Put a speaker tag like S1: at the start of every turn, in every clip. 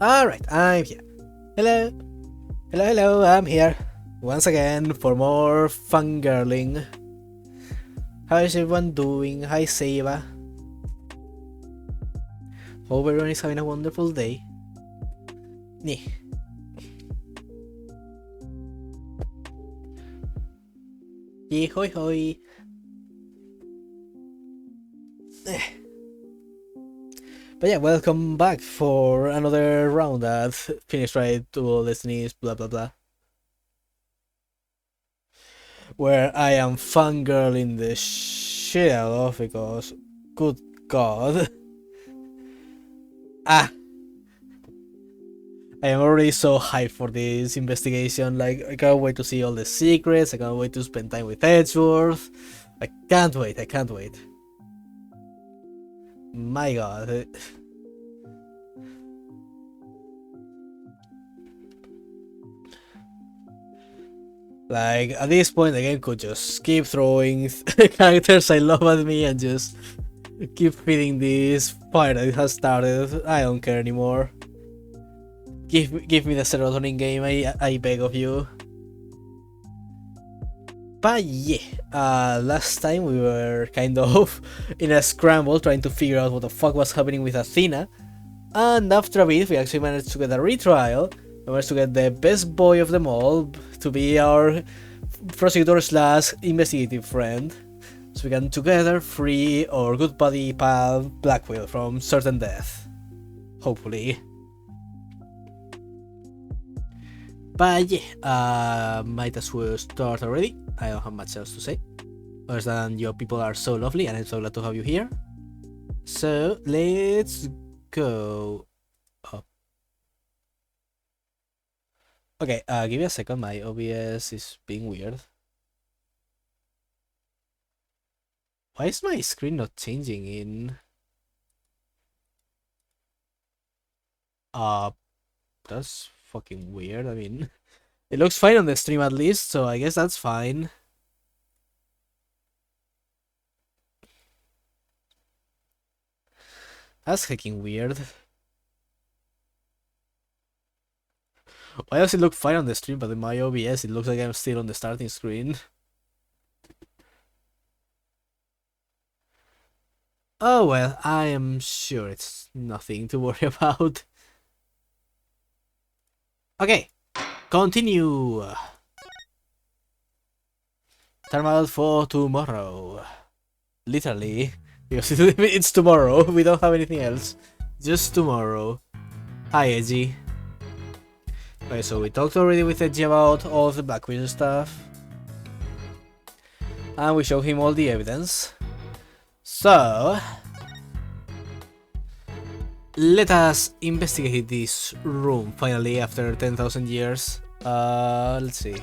S1: Alright, I'm here. Hello. Hello, I'm here. Once again for more fangirling. How is everyone doing? Hi, Seiba. Hope everyone is having a wonderful day. Nee. Yee hoi hoi. But yeah, welcome back for another round at Finish Right to Destinies blah blah blah. Where I am fangirling the shit out of because good god. I am already so hyped for this investigation. Like, I can't wait to see all the secrets. I can't wait to spend time with Edgeworth. I can't wait. My god. Like, at this point, the game could just keep throwing characters I love at me and just keep feeding this fire that it has started. I don't care anymore. Give me the serotonin game, I beg of you. But yeah, last time we were kind of in a scramble trying to figure out what the fuck was happening with Athena. And after a bit, we actually managed to get a retrial. We managed to get the best boy of them all to be our prosecutor slash investigative friend. So we can together free our good buddy pal Blackwell from certain death. Hopefully. But yeah, might as well start already. I don't have much else to say. Other than your people are so lovely and I'm so glad to have you here. So let's go up. Okay, give me a second, my OBS is being weird. Why is my screen not changing in? That's fucking weird. I mean, it looks fine on the stream at least, so I guess that's fine. That's fucking weird. Why does it look fine on the stream, but in my OBS it looks like I'm still on the starting screen? Oh well, I am sure it's nothing to worry about. Okay, continue. Time out for tomorrow. Literally, because it's tomorrow. We don't have anything else. Just tomorrow. Hi, Edgy. Okay, so we talked already with Edgy about all the Black Widow stuff. And we showed him all the evidence. So let us investigate this room finally after 10,000 years. Let's see.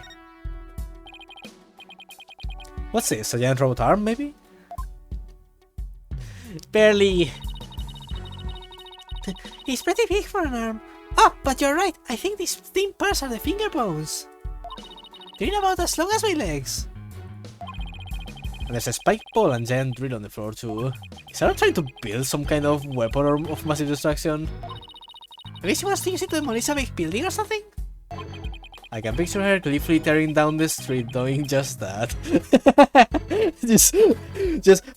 S1: What's this? A giant robot arm, maybe? Barely. It's pretty big for an arm. Oh, but you're right. I think these thin parts are the finger bones. They're about as long as my legs. And there's a spike ball and giant drill on the floor too. Is Sarah trying to build some kind of weapon or of massive destruction? Maybe she wants to use it to demolish a big building or something? I can picture her gleefully tearing down the street doing just that. just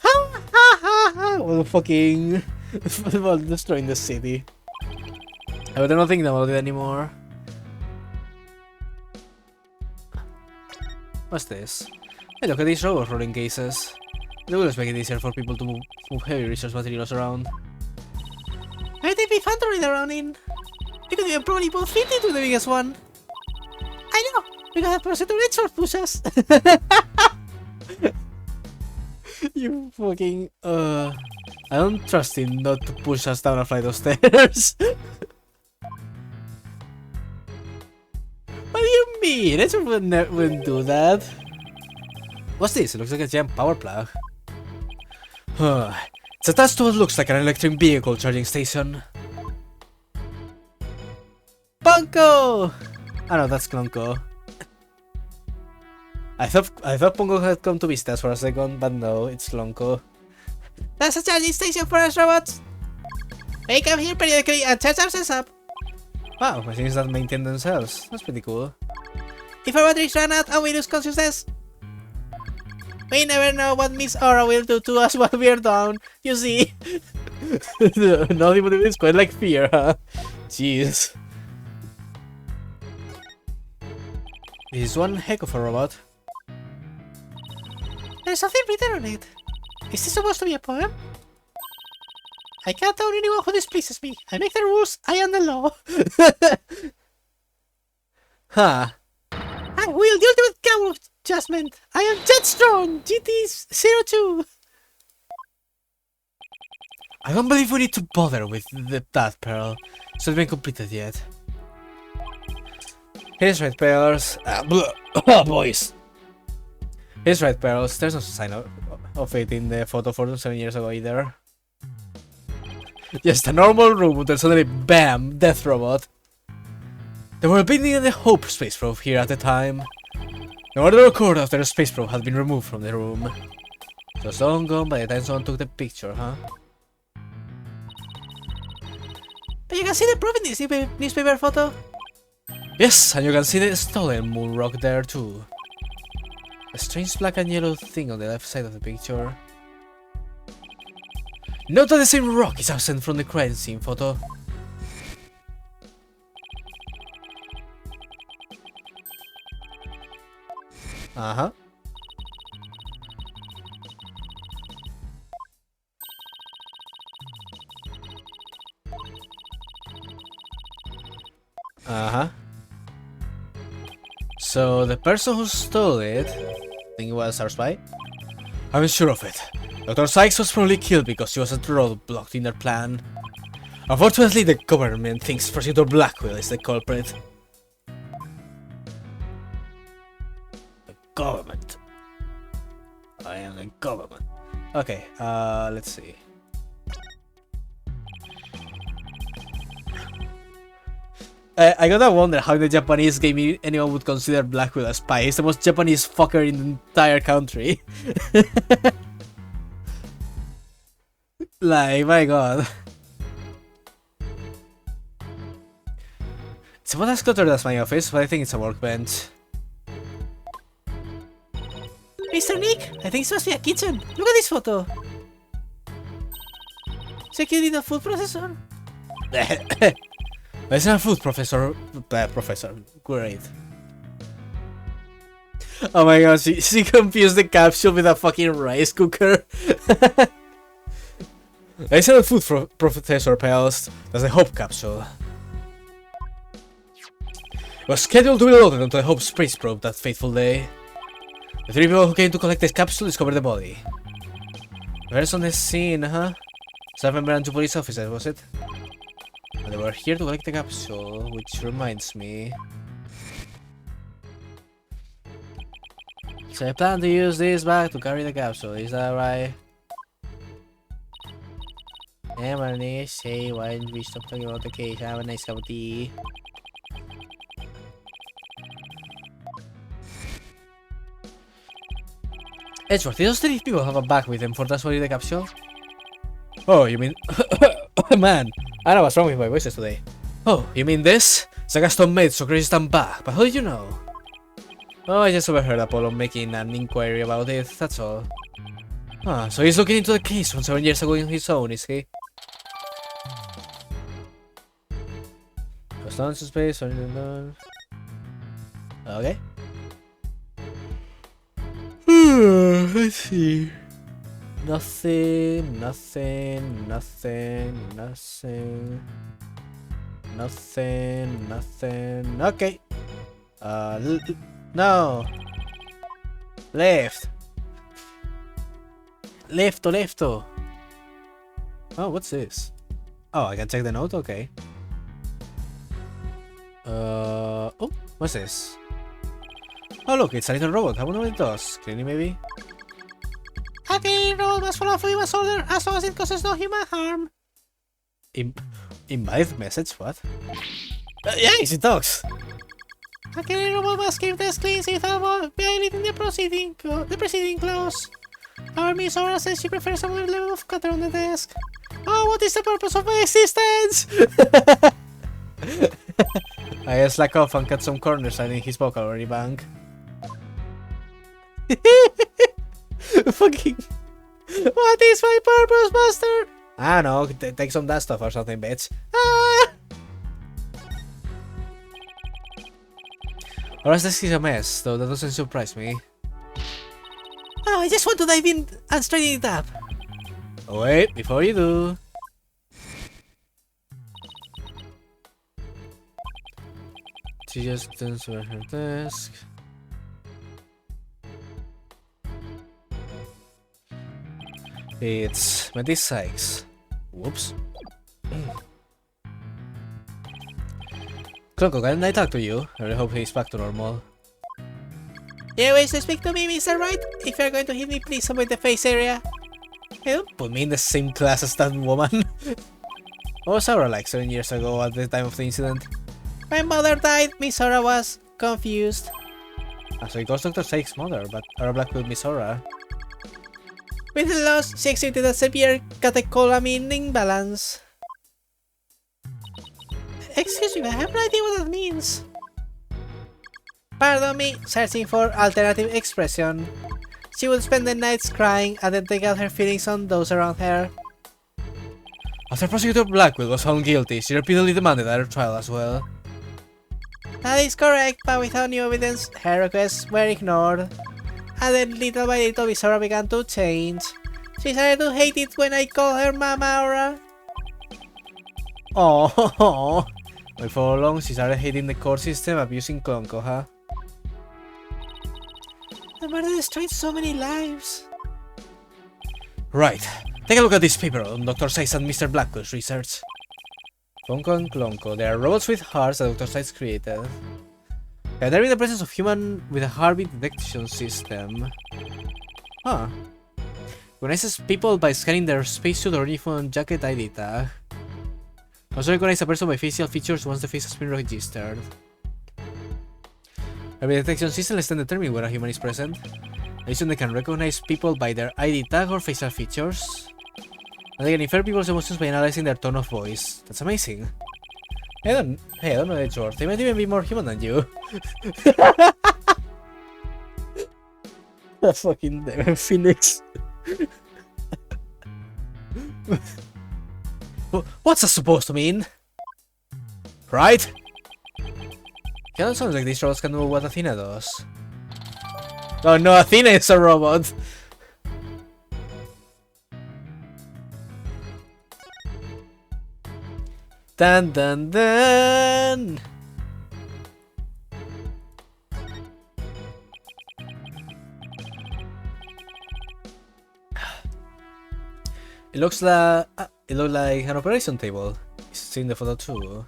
S1: ha ha ha ha while fucking while destroying the city. I don't think about it anymore. What's this? Hey, look at these robot rolling cases. They will just make it easier for people to move heavy research materials around. Might it be fun to ride around in? We could even probably both fit into the biggest one. I know! We got a person to reach or push us! You fucking... I don't trust him not to push us down a flight of stairs. What do you mean? Edge wouldn't do that. What's this? It looks like a giant power plug. It's attached to what looks like an electric vehicle charging station. Ponko! Oh no, that's Klonko. I thought Ponko had come to visit us for a second, but no, it's Klonko. That's a charging station for us robots! We come here periodically and charge ourselves up. Wow, machines that maintain themselves. That's pretty cool. If our batteries run out and we lose consciousness, we never know what Miss Aura will do to us while we're down. You see? Nothing but it's quite like fear, huh? Jeez. This is one heck of a robot. There's something written on it. Is this supposed to be a poem? I can't own anyone who displeases me. I make the rules, I am the law. Huh. I wield the ultimate camel adjustment. I am Jet Strong, GT02. I don't believe we need to bother with that, Pearl. It's not been completed yet. He's right, Pearls. Boys. He's right, Pearls. There's no sign of it in the photo from 7 years ago either. Just a normal room until suddenly, BAM! Death robot. They were building the Hope space probe here at the time. No order occurred after the space probe had been removed from the room. It was long gone by the time someone took the picture, huh? But you can see the probe in this newspaper photo. Yes, and you can see the stolen moon rock there too. A strange black and yellow thing on the left side of the picture. Note that the same rock is absent from the crime scene photo. Uh-huh. Uh-huh. So the person who stole it, I think it was our spy? I'm sure of it. Dr. Sykes was probably killed because he was a roadblock in their plan. Unfortunately, the government thinks Prosecutor Blackwell is the culprit. The government. I am the government. Okay, let's see. I gotta wonder how the Japanese game anyone would consider Blackwell a spy. He's the most Japanese fucker in the entire country. Like, my god. It's about as cluttered as my office, but I think it's a workbench. Mr. Nick, I think it must be a kitchen. Look at this photo. Security the food processor. It's not a food professor. Professor. Great. Oh my god, she confused the capsule with a fucking rice cooker. It's not a food professor, pals. That's a Hope capsule. It was scheduled to be loaded onto the Hope space probe that fateful day. The 3 people who came to collect this capsule discovered the body. The person on the scene, huh? 7 member and 2 police officers, was it? And they were here to collect the capsule, which reminds me. So I plan to use this bag to carry the capsule, is that right? Hey Marnie, say why didn't we stop talking about the case? Have a nice cup of tea. Edgeworth, did those 3 people have a bag with them for transporting the capsule? Oh, you mean... Man, I know what's wrong with my voices today. Oh, you mean this? It's a custom-made Socrates bag, but how did you know? Oh, I just overheard Apollo making an inquiry about it, that's all. Ah, so he's looking into the case from 7 years ago on his own, is he? Launch space, okay. Let's see. Nothing. Okay. No. Left. Lefto. Oh, what's this? Oh, I can check the note? Okay. Oh, what's this? Oh look, it's a little robot. I wonder what it does. Cleaning maybe? A cleaning robot must follow human order as long as it causes no human harm. Invalid message? What? Yes, it talks. A cleaning robot must keep the clean without violating the preceding clause. Our Miss Aura says she prefers a lower level of clutter on the desk. Oh, what is the purpose of my existence? I slack off and cut some corners in his vocabulary bank. Fucking... What is my purpose, master? I don't know, take some that stuff or something, bitch. Ah! Or else this is a mess, though that doesn't surprise me. Oh, I just want to dive in and straighten it up. Wait, before you do. She just turns to her desk. It's Matty Sykes. Whoops. Klonko, can I talk to you? I really hope he's back to normal. You wish to speak to me, Mr. Wright? If you're going to hit me, please avoid the face area. Hey, don't put me in the same class as that woman. What was Aura like 7 years ago at the time of the incident? My mother died, Miss Aura was confused. So it was Dr. Sykes' mother, but Aura Blackwood Miss Aura. With the loss, she exhibited a severe catecholamine imbalance. Excuse me, I have no idea what that means. Pardon me, searching for alternative expression. She would spend the nights crying and then take out her feelings on those around her. After Prosecutor Blackwell was found guilty, she repeatedly demanded at her trial as well. That is correct, but without new evidence, her requests were ignored. And then little by little, Miss Aura began to change. She started to hate it when I called her Mama Aura. Oh, before long, she started hating the court system, abusing Klonko, huh? The murder destroyed so many lives. Right. Take a look at this paper on Dr. Sykes and Mr. Blackwell's research. Klonko and Klonko. They are robots with hearts that Dr. Sykes created. They are in the presence of human with a heartbeat detection system. Huh. Recognizes people by scanning their spacesuit or uniform jacket ID tag. Also recognize a person by facial features once the face has been registered. Every detection system lets them determine where a human is present. In addition, they can recognize people by their ID tag or facial features. And they can infer people's emotions by analyzing their tone of voice. That's amazing. I don't know the George. They might even be more human than you. That fucking Demon Phoenix. What's that supposed to mean? Right? It don't sound like these robots can do what Athena does. Oh no, Athena is a robot! Dun dun dun! It looks like an operation table. It's in the photo too.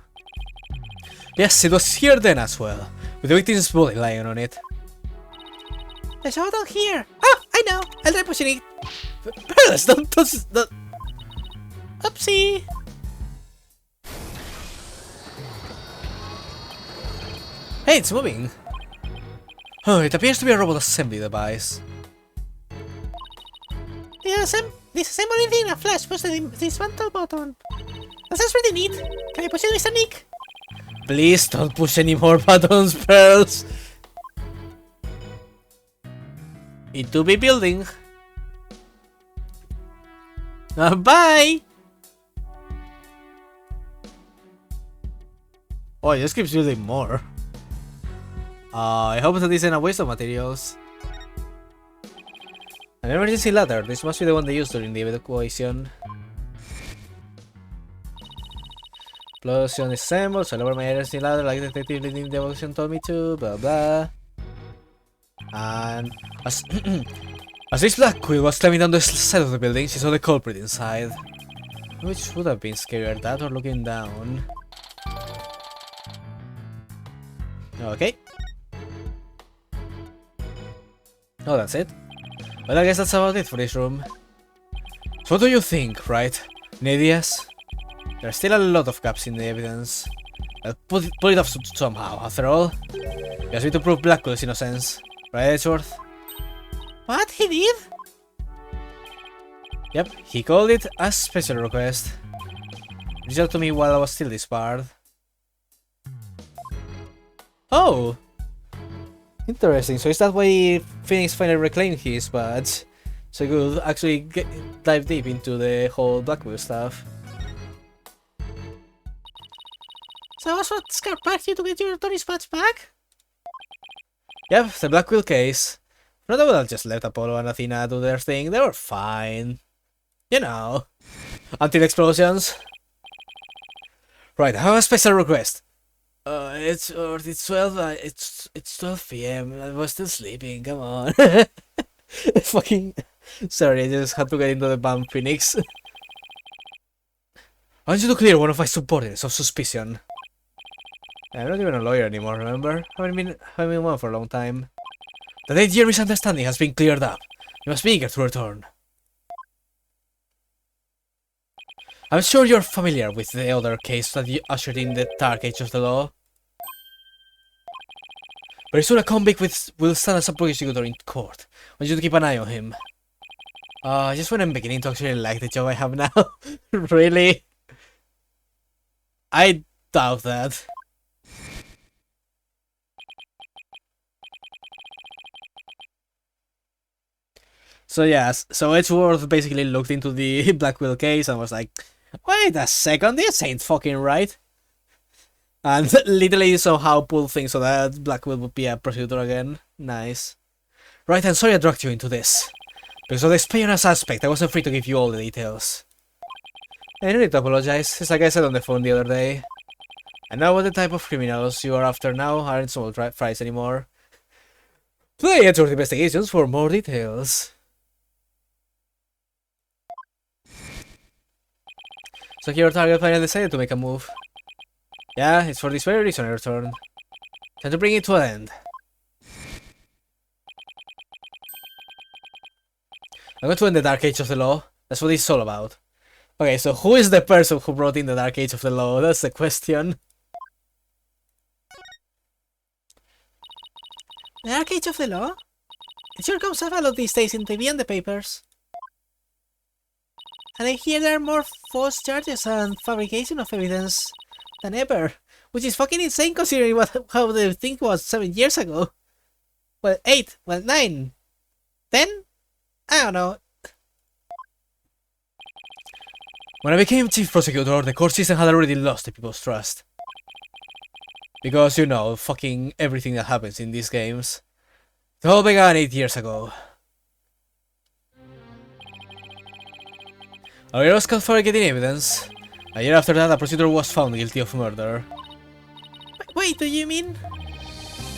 S1: Yes, it was here then as well, with the victim's body lying on it. There's a bottle here. Oh, I know. I'll try pushing it. Perlas, don't touch that. Oopsie. Hey, it's moving. Oh, it appears to be a robot assembly device. This assembly thing a flash push the dismantle button. That sounds pretty neat. Can I push it, Mr. Nick? Please don't push any more buttons, Pearls. It to be building. Bye. Oh, it just keeps building more. I hope that isn't a waste of materials. An emergency ladder. This must be the one they used during the evacuation. Explosion assembled, so I lower my emergency ladder like Detective leading the evacuation told me to, blah blah. And as Miss Blackwell was climbing down the side of the building, she saw the culprit inside. Which would have been scarier, that or looking down. Okay. Oh, that's it? Well, I guess that's about it for this room. So what do you think, right? Any ideas? There are still a lot of gaps in the evidence. I'll pull it off somehow, after all. You asked me to prove Blackwell's innocence. Right, Edgeworth? What? He did? Yep, he called it a special request. Reached out to me while I was still disbarred. Oh! Interesting, so is that why Phoenix finally reclaimed his badge? So he could actually dive deep into the whole Blackwell stuff. So that's what scared back you to get your Tony's badge back? Yep, the Blackwell case. No, they would have just left Apollo and Athena do their thing, they were fine. You know. Until explosions. Right, I have a special request. It's 12. It's 12 p.m. I was still sleeping. Come on. Fucking. Sorry, I just had to get into the bomb, Phoenix. I want you to clear one of my subordinates of suspicion. I'm not even a lawyer anymore. Remember? Haven't been one for a long time. The 8-year misunderstanding has been cleared up. You must be eager to return. I'm sure you're familiar with the other case that you ushered in the dark age of the law. Very soon a convict will stand as a prosecutor in court. I want you to keep an eye on him. Just when I'm beginning to actually like the job I have now. Really? I doubt that. So yes, so Edgeworth basically looked into the Blackwell case and was like, wait a second, this ain't fucking right. And literally somehow pulled things so that Blackwell would be a prosecutor again. Nice. Right, I'm sorry I dragged you into this. Because of the espionage aspect, I wasn't free to give you all the details. I don't need to apologize, it's like I said on the phone the other day. I know what the type of criminals you are after now aren't small fries anymore. Play Edgeworth Investigations for more details. So your target finally decided to make a move. Yeah, it's for this very reason I returned. Time to bring it to an end. I'm going to end the Dark Age of the Law. That's what it's all about. Okay, so who is the person who brought in the Dark Age of the Law? That's the question. The Dark Age of the Law? It sure comes up a lot these days in TV and the papers. And I hear there are more false charges and fabrication of evidence than ever. Which is fucking insane considering how the thing was 7 years ago. Well, 8, well 9, 10? I don't know. When I became chief prosecutor, the court system had already lost the people's trust. Because, you know, fucking everything that happens in these games. It all began 8 years ago. Aguirre was caught for getting evidence. A year after that, a prosecutor was found guilty of murder. Wait, do you mean?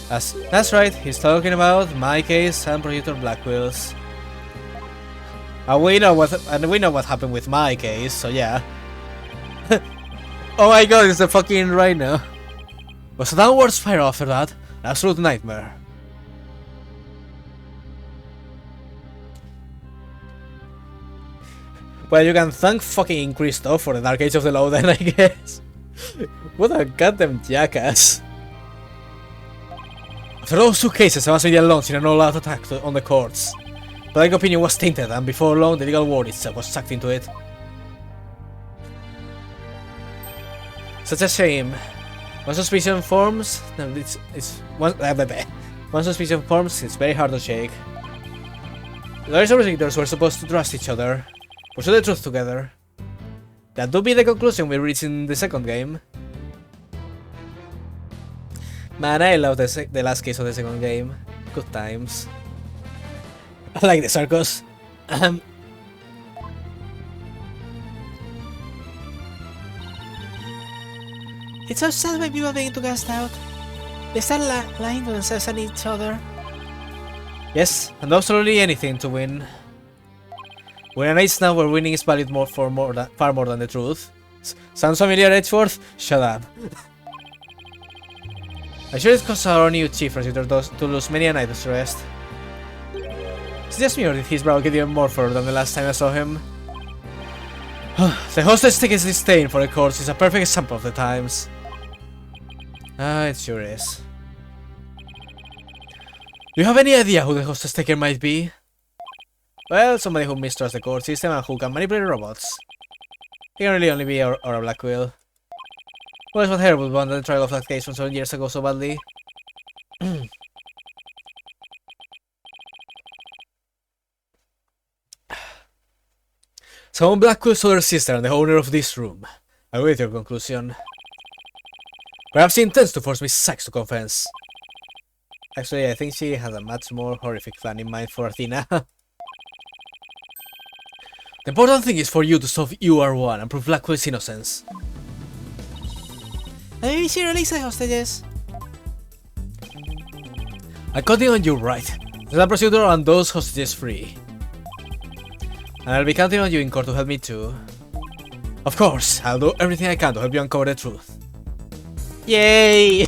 S1: That's right, he's talking about my case and Prosecutor Blackwell's. And we know what happened with my case, so yeah. Oh my god, it's a fucking rhino. It was a downward spiral after that, an absolute nightmare. Well, you can thank fucking Christoph for the Dark Age of the Law then, I guess. What a goddamn jackass. After those 2 cases, the mass media launched in an all-out attack on the courts. Public opinion was tainted, and before long, the legal world itself was sucked into it. Such a shame. Once suspicion forms, once suspicion forms, it's very hard to shake. The lawyers and prosecutors were supposed to trust each other, pursue the truth together. That would be the conclusion we reached in the second game. Man, I love the last case of the second game. Good times. I like the circus. It's so sad when people begin to cast out. They start lying to themselves and each other. Yes, and absolutely anything to win. We're in an age now where winning is valued far more than the truth. Sounds familiar, Edgeworth? Shut up. I'm sure it caused our new chief prosecutor to lose many a night's rest. Is it just me, or did his brow get even more furrowed than the last time I saw him? The hostage ticket's disdain for the courts is a perfect example of the times. It sure is. Do you have any idea who the hostage taker might be? Well, somebody who mistrusts the court system and who can manipulate robots. It can really only be Aura Blackwell. Well, it's what Hair would want the trial of that case from 7 years ago so badly. So Blackwood's older sister and the owner of this room. I agree with your conclusion. Perhaps she intends to force Miss Sachs to confess. Actually, I think she has a much more horrific plan in mind for Athena. The important thing is for you to solve UR1 and prove Blackwood's innocence. And maybe she released the hostages. I continue on you, right? Set the procedure and those hostages free. And I'll be counting on you in court to help me too. Of course, I'll do everything I can to help you uncover the truth. Yay!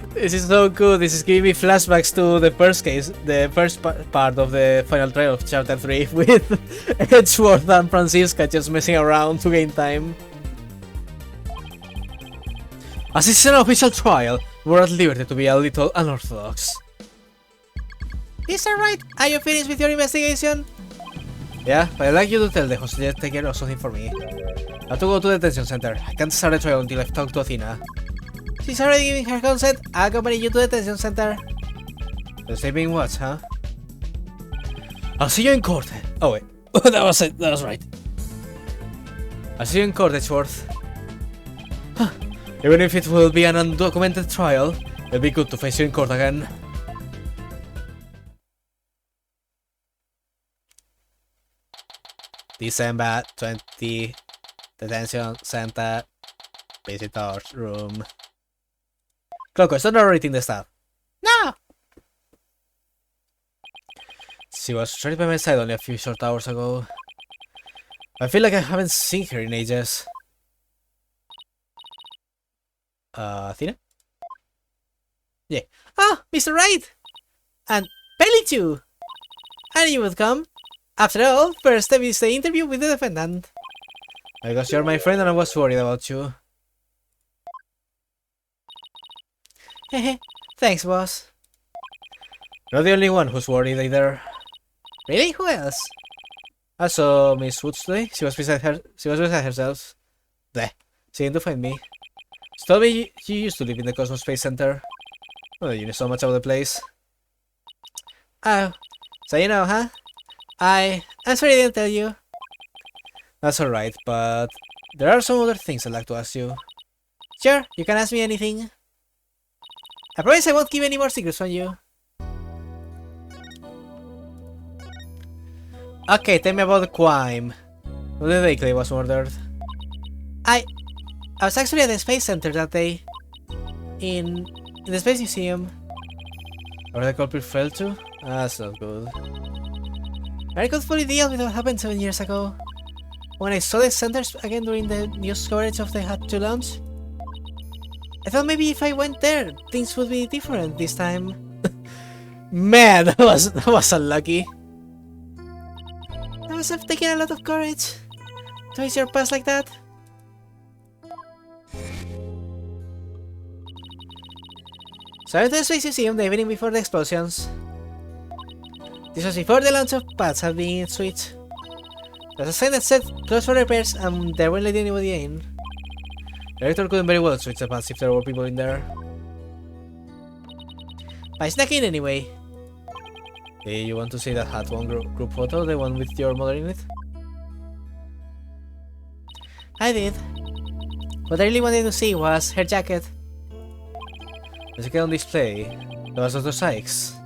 S1: This is so good. This is giving me flashbacks to the first case, the first part of the final trial of Chapter 3 with Edgeworth and Francisca just messing around to gain time. As this is an official trial, we're at liberty to be a little unorthodox. Is that right? Are you finished with your investigation? Yeah, but I'd like you to tell the hostage taker or something for me. I have to go to the detention center. I can't start the trial until I've talked to Athena. She's already giving her consent. I'll accompany you to the detention center. The sleeping watch, huh? I'll see you in court. Oh wait, that was it. That was right. I'll see you in court, Edgeworth. Even if it will be an undocumented trial, it'll be good to face you in court again. December 20, detention center, visitors room. Cloco, stop narrating the stuff. No! She was right by my side only a few short hours ago. I feel like I haven't seen her in ages. Athena? Yeah. Ah, Mr. Wright! And Pelly too! I knew you would come. After all, first step is the interview with the defendant. Because you're my friend and I was worried about you. Hehe, thanks, boss. Not the only one who's worried either. Really? Who else? I saw Miss Woods today. She was beside herself. There. She came to find me. She told me you used to live in the Cosmos Space Center. Oh, you know so much about the place. Oh, so you know, huh? I'm sorry I didn't tell you. That's alright, but there are some other things I'd like to ask you. Sure, you can ask me anything. I promise I won't keep any more secrets from you. Okay, tell me about the crime. When the vehicle was murdered. I was actually at the Space Center that day. In the Space Museum. Where the culprit fell to? That's not good. I could fully deal with what happened 7 years ago. When I saw the centers again during the news coverage of the Hat 2 launch. I thought maybe if I went there, things would be different this time. Man, that was unlucky. I must have taken a lot of courage to face your past like that. So I went to the Space Museum the evening before the explosions. This was before the launch of pads had been switched. There was a sign that said closed for repairs and there weren't letting anybody in. The director couldn't very well switch the pads if there were people in there. But I snuck in anyway. Hey, you want to see that Hat 1 group photo, the one with your mother in it? I did. What I really wanted to see was her jacket. The jacket on display, that was Dr. Sykes.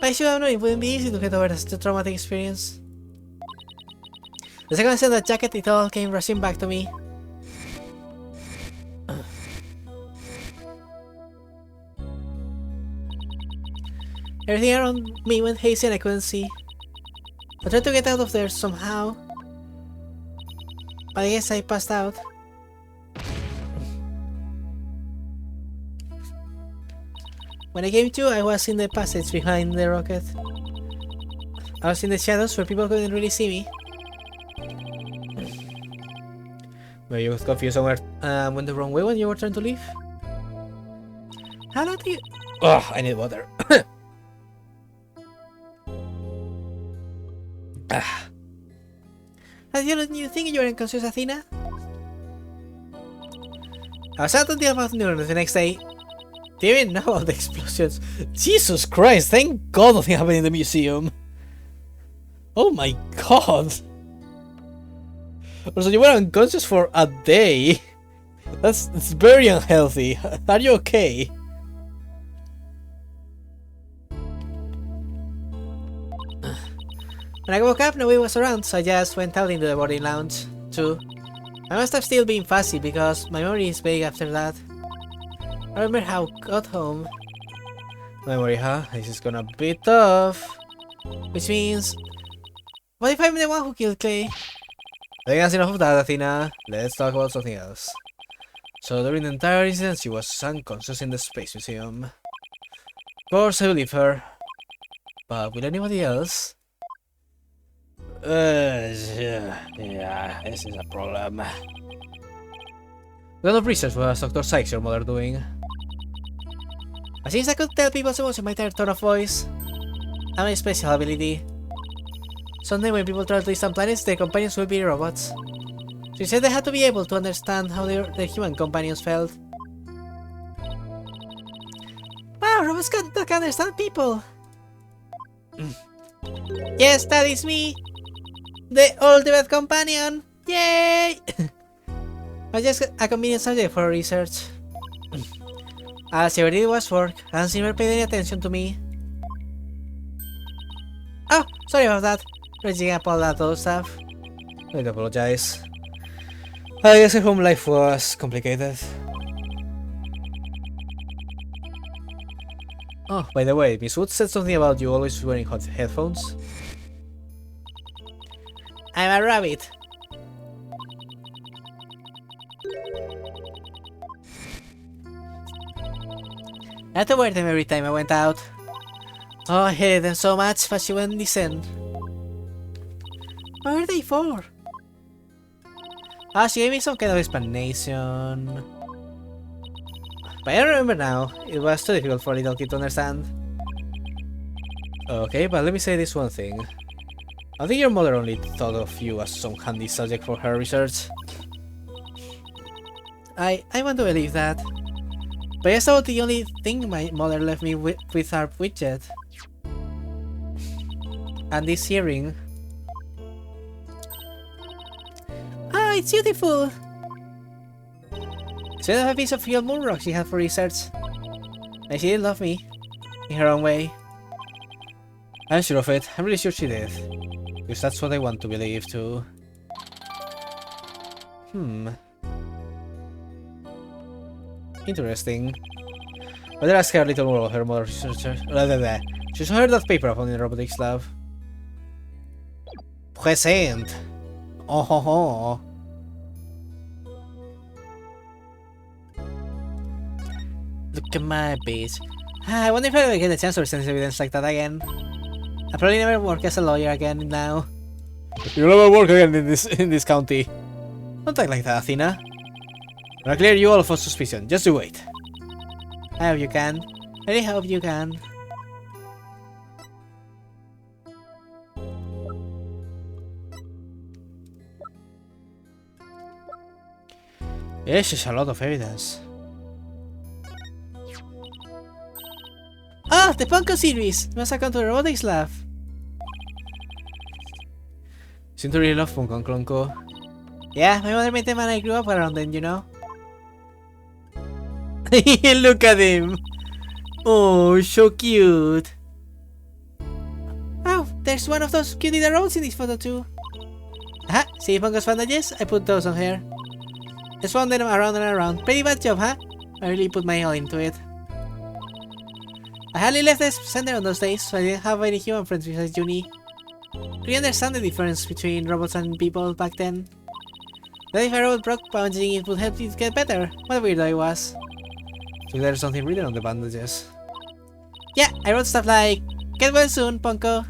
S1: I should have known it wouldn't be easy to get over such a traumatic experience. The second I saw that jacket, it all came rushing back to me. Everything around me went hazy and I couldn't see. I tried to get out of there somehow, but I guess I passed out. When I came to, I was in the passage behind the rocket. I was in the shadows where people couldn't really see me. Were you confused somewhere went the wrong way when you were trying to leave? How long do you... Oh, I need water. you think you were unconscious, Athena? I was out until about noon the next day. Do you even know about the explosions? Jesus Christ, thank God nothing happened in the museum. Oh my God. Also, you were unconscious for a day. That's very unhealthy. Are you okay? When I woke up, nobody was around, so I just went out into the boarding lounge, too. I must have still been fuzzy because my memory is vague after that. I remember how I got home. Memory, huh? This is gonna be tough. Which means... What if I'm the one who killed Clay? I think that's enough of that, Athena. Let's talk about something else. So during the entire incident, she was unconscious in the Space Museum. Of course, I believe her. But will anybody else? Yeah, this is a problem. What kind of research was Dr. Sykes, your mother, doing? Since I could tell people's emotions by their tone of voice, I have a special ability. Someday when people travel to distant planets, their companions will be robots. She said they had to be able to understand how their human companions felt. Wow, robots can understand people! Yes, that is me! The ultimate companion! Yay! I just a convenient subject for research. As I already was work, and she never paid any attention to me. Oh, sorry about that. Reaching up all that other stuff. I don't apologize. I guess her home life was complicated. Oh, by the way, Miss Wood said something about you always wearing hot headphones. I'm a rabbit. I had to wear them every time I went out. Oh, I hated them so much, but she wouldn't listen. What were they for? Ah, she gave me some kind of explanation. But I don't remember now. It was too difficult for a little kid to understand. Okay, but let me say this one thing. I think your mother only thought of you as some handy subject for her research. I want to believe that. But that's about the only thing my mother left me with our widget. And this earring. Ah, it's beautiful! It's made of a piece of real moon rock she had for research. And she did love me. In her own way. I'm sure of it. I'm really sure she did. Because that's what I want to believe too. Interesting. Better ask her a little more about her mother's researcher. She saw her that paper found in the robotics lab. Present! Oh ho ho! Look at my bitch. I wonder if I ever get a chance to present evidence like that again. I'll probably never work as a lawyer again now. You'll never work again in this county. Don't talk like that, Athena. I'll clear you all of suspicion. Just you wait. I hope you can. I really hope you can. Yes, there's a lot of evidence. Ah, the Punko series! Must have gone to the robotics lab. Seem to really love Punko and Klonko. Yeah, my mother made them and I grew up around them, you know? Look at him! Oh, so cute! Oh, there's one of those cute little robots in this photo too. Aha, see Punko's bandages? I put those on here. Just found them around and around. Pretty bad job, huh? I really put my all into it. I hardly left the center on those days, so I didn't have any human friends besides Juni. Could you understand the difference between robots and people back then? That if a robot broke, bandaging it would help it get better. What a weirdo I was. So there's something written on the bandages. Yeah, I wrote stuff like, "Get well soon, Punko."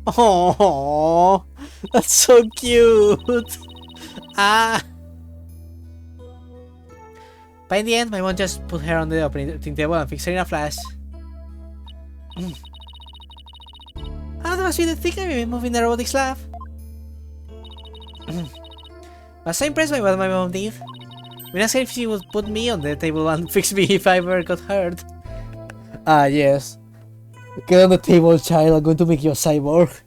S1: Oh, that's so cute. Ah. But in the end, my mom just put her on the operating table and fixed her in a flash. How that must be the thing I moving the robotics lab. Was so impressed by what my mom did. When I said if she would put me on the table and fix me if I ever got hurt. Ah, yes. Get on the table, child. I'm going to make you a cyborg.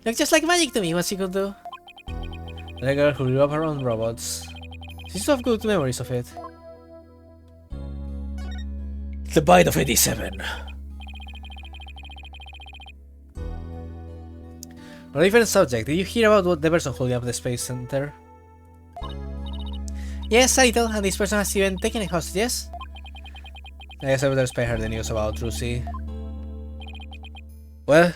S1: Looks just like magic to me, what she could do. The girl who grew up around robots. She used to have good memories of it. The Bite of 87. On a different subject, did you hear about what the person holding up the space center? Yes, a little, and this person has even taken a hostage, yes? I guess I better spare her the news about Trucy. Well...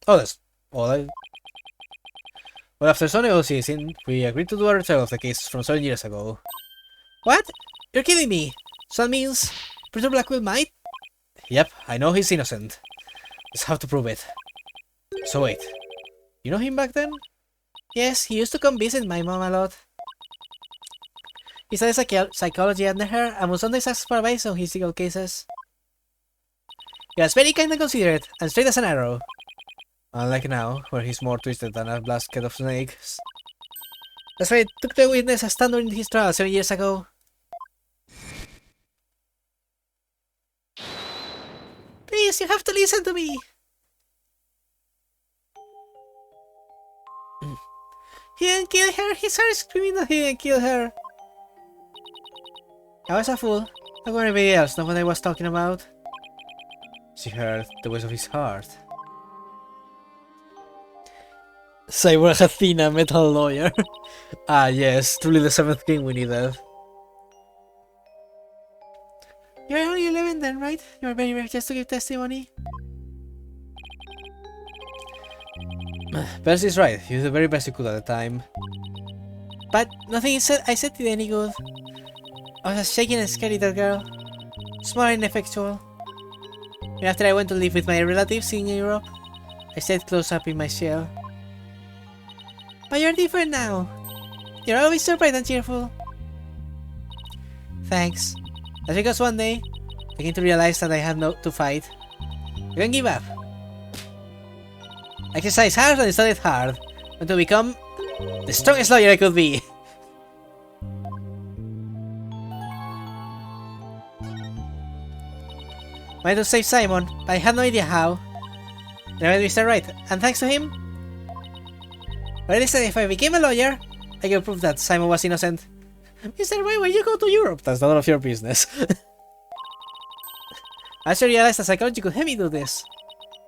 S1: Oh, that's all Well, after some negotiation, we agreed to do a retrial of the case from 7 years ago. What? You're kidding me! So that means... Peter Blackwell might? Yep, I know he's innocent. Just have to prove it. So wait, you know him back then? Yes, he used to come visit my mom a lot. He studied psychology under her and was sometimes asked for advice on his legal cases. He was very kind and considerate, and straight as an arrow. Unlike now, where he's more twisted than a basket of snakes. That's why I took the witness as stand during his trial 7 years ago. Please, you have to listen to me! He didn't kill her, he started screaming that he didn't kill her. I was a fool. How could anybody else know what I was talking about? She heard the voice of his heart. Cyborg Athena, metal lawyer. Ah yes, truly the 7th king we needed. You're only 11 then, right? You're very rare just to give testimony. Percy's right, you did the very best you could at the time. But nothing I said did any good. I was a shaking and scared little girl. Small and ineffectual. And after I went to live with my relatives in Europe, I stayed close up in my shell. But you're different now. You're always so bright and cheerful. Thanks. That's because one day, I came to realize that I had to fight. You can give up. I exercised hard and studied hard, and to become the strongest lawyer I could be. I wanted to save Simon, but I had no idea how. Then I met Mr. Wright, and thanks to him, I decided if I became a lawyer, I could prove that Simon was innocent. Mr. Wright, why you go to Europe? That's none of your business. I also realized that psychology could help me do this.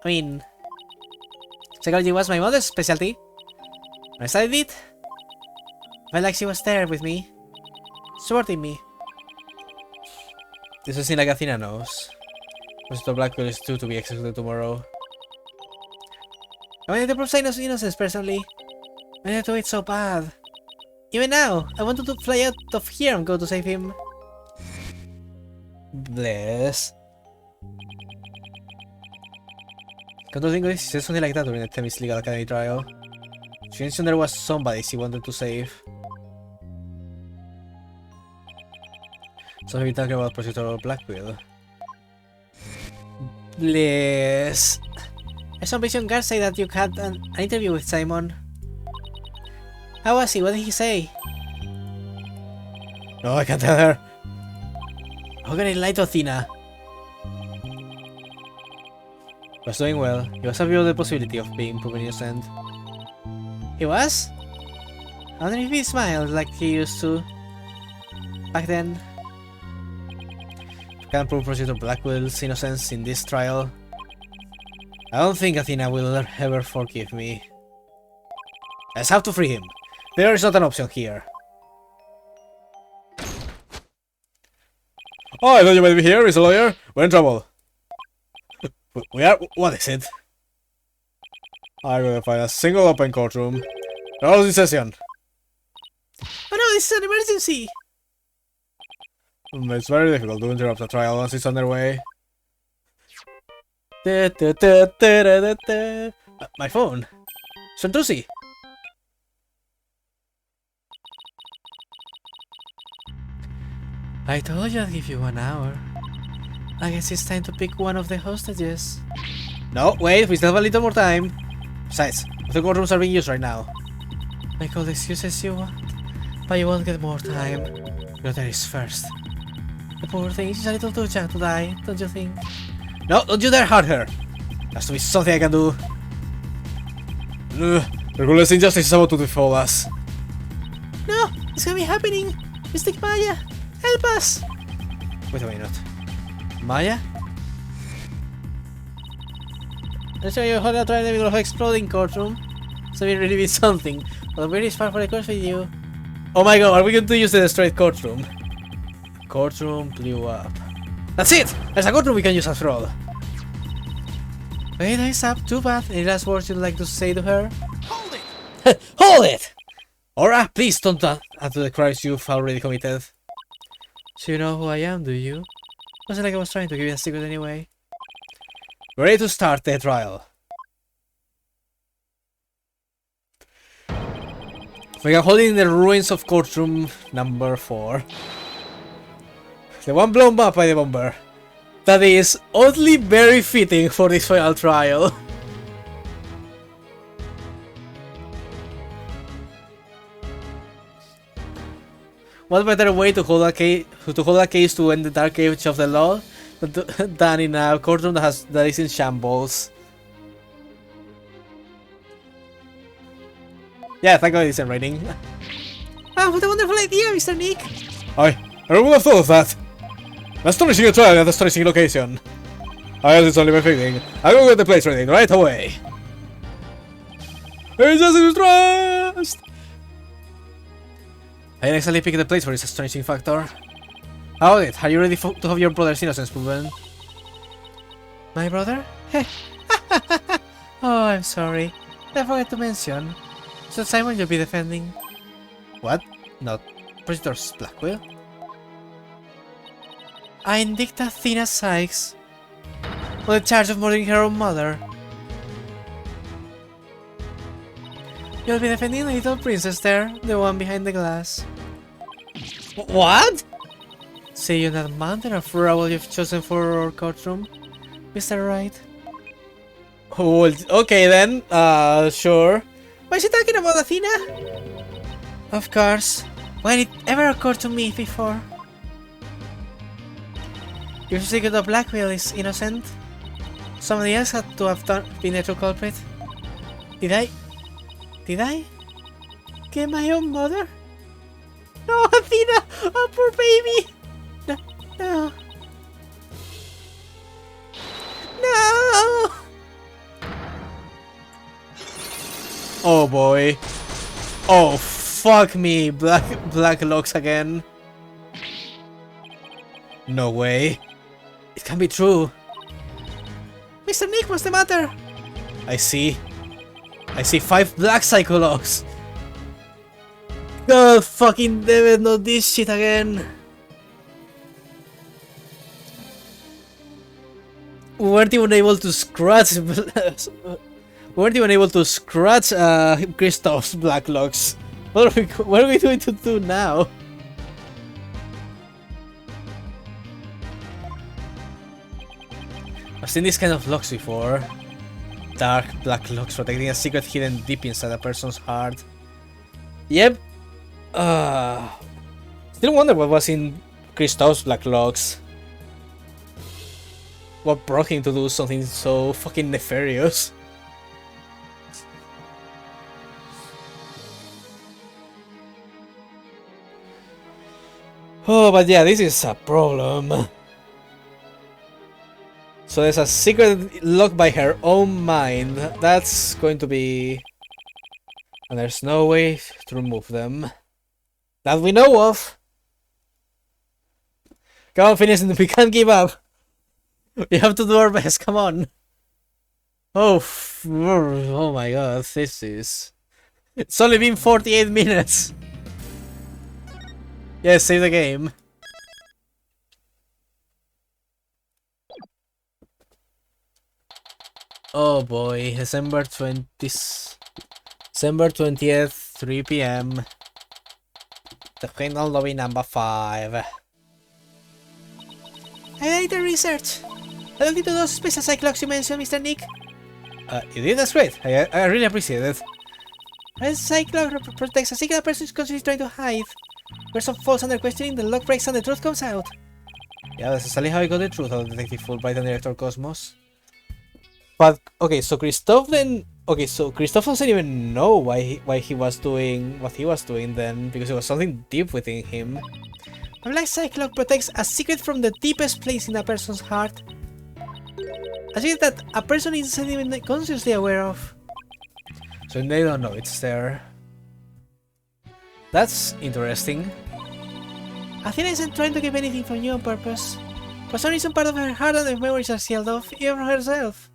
S1: I mean, psychology was my mother's specialty. When I studied it, I felt like she was there with me, supporting me. This is like Athena knows. Mr. Blackwell is due to be executed tomorrow. I wanted to prove Simon's innocence personally. I wanted to do it so bad. Even now, I wanted to fly out of here and go to save him. Bless. Come to think of it, she said something like that during the Themis Legal Academy trial. She mentioned there was somebody she wanted to save. So maybe talking about Prosecutor Blackwell. Bless. I saw Vision Guard say that you had an interview with Simon. How was he? What did he say? No, I can't tell her. How can I lie to Athena? He was doing well. He was happy about the possibility of being proven innocent. He was? I wonder if he smiled like he used to back then. If I can't prove Prosecutor Blackwell's innocence in this trial, I don't think Athena will ever forgive me. I just have to free him. There is not an option here. Oh, I thought you might be here, Mr. Lawyer. We're in trouble. We are? What is it? I'm gonna find a single open courtroom. Close the session. Oh no, this is an emergency! It's very difficult to interrupt a trial once it's underway. My phone. Santusi. I told you I'd give you 1 hour. I guess it's time to pick one of the hostages. No, wait, we still have a little more time. Besides, the courtrooms are being used right now. Make all the excuses you want, but you won't get more time. Your there is first. The poor thing is a little too young to die, don't you think? No, don't you dare hurt her! Has to be something I can do. The ruthless injustice is about to befall us. No, it's gonna be happening! Mystic Maya, help us! Wait a minute. Maya? I'm sure you're holding a try in the middle of an exploding courtroom. So it really be something. But the British far for the course with you. Oh my god, are we going to use the destroyed courtroom? Courtroom blew up. That's it! There's a courtroom we can use after all. Wait, it's up. Too bad. Any last words you'd like to say to her? Hold it! Hold it! Ora, please don't add to the crimes you've already committed. So you know who I am, do you? Wasn't like I was trying to give you a secret anyway. We're ready to start the trial. We are holding in the ruins of courtroom number 4. The one blown up by the bomber. That is oddly very fitting for this final trial. What better way to hold a case to end the dark age of the law than in a courtroom that is in shambles? Yeah, thank God it's in writing. Ah, what a wonderful idea, Mr. Nick! I would have thought of that. An astonishing trial at an astonishing location. I guess it's only my feeling. I will get the place ready right away. It's just a trust! I didn't exactly pick the place for this astonishing factor. How is it? Are you ready to have your brother's innocence proven? My brother? Oh, I'm sorry. I forgot to mention. So Simon you'll be defending. What? Not President Blackwell? I indict Athena Sykes on the charge of murdering her own mother. You'll be defending the little princess there, the one behind the glass. What? See you in that mountain of rubble you've chosen for our courtroom, Mr. Wright? Oh, okay then, sure. Why is he talking about Athena? Of course. Why did it ever occur to me before? Your secret of Blackwell is innocent. Somebody else had to have been the true culprit. Did I kill my own mother? No, Athena! Oh, poor baby! No. No! Oh boy. Oh, fuck me. Black locks again. No way. It can't be true. Mr. Nick, what's the matter? I see 5 black psycho locks. God fucking damn it, not this shit again. We weren't even able to scratch Kristoff's black locks. What are we going to do now? I've seen these kind of locks before. Dark black locks protecting a secret hidden deep inside a person's heart. Yep. Still wonder what was in Kristoff's black locks. What brought him to do something so fucking nefarious? Oh, but yeah, this is a problem. So there's a secret lock by her own mind. That's going to be... And there's no way to remove them. That we know of. Come on, finish it. We can't give up. We have to do our best. Come on. Oh my god. This is... It's only been 48 minutes. Yes, save the game. Oh boy, December 20th, 3 PM. The final lobby number 5. I did the research. I looked into those special cyclops you mentioned, Mr. Nick. You did? That's great. I really appreciate it. A cyclops protects a secret person is constantly trying to hide. Person falls under questioning, the lock breaks and the truth comes out. Yeah, that's exactly how I got the truth out of Detective Fulbright and Director Cosmos. But okay, so Christoph then. Okay, so Christoph doesn't even know why he was doing what he was doing then, because it was something deep within him. A black cyclops protects a secret from the deepest place in a person's heart. A secret that a person isn't even consciously aware of. So they don't know it's there. That's interesting. Athena isn't trying to keep anything from you on purpose. For some reason, part of her heart and her memories are sealed off, even from herself.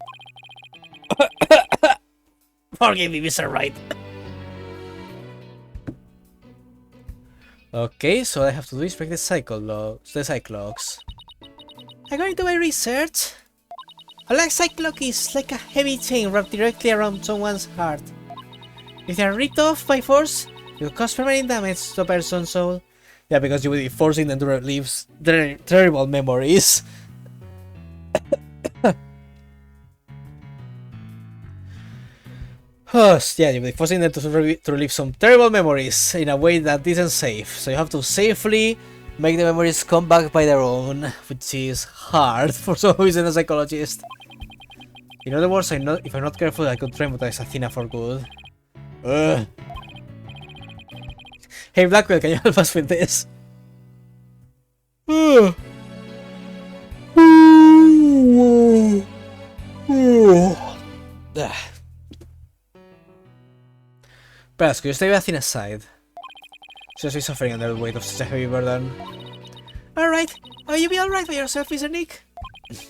S1: Forgive me, Mr. Wright. Okay, so I have to do is break the Cyclops. According to my research, a black Cyclops is like a heavy chain wrapped directly around someone's heart. If they are ripped off by force, it will cause permanent damage to a person's soul. Yeah, because you will be forcing them to relive their terrible memories. Yeah, you will be forcing them to relive some terrible memories in a way that isn't safe. So you have to safely make the memories come back by their own, which is hard for someone who isn't a psychologist. In other words, if I'm not careful, I could traumatize Athena for good. Ugh. Hey Blackwell, can you help us with this? Perhaps could you stay with Athena's side? She's just suffering under the weight of such a heavy burden. Alright, will you be alright by yourself, Mr. Nick? If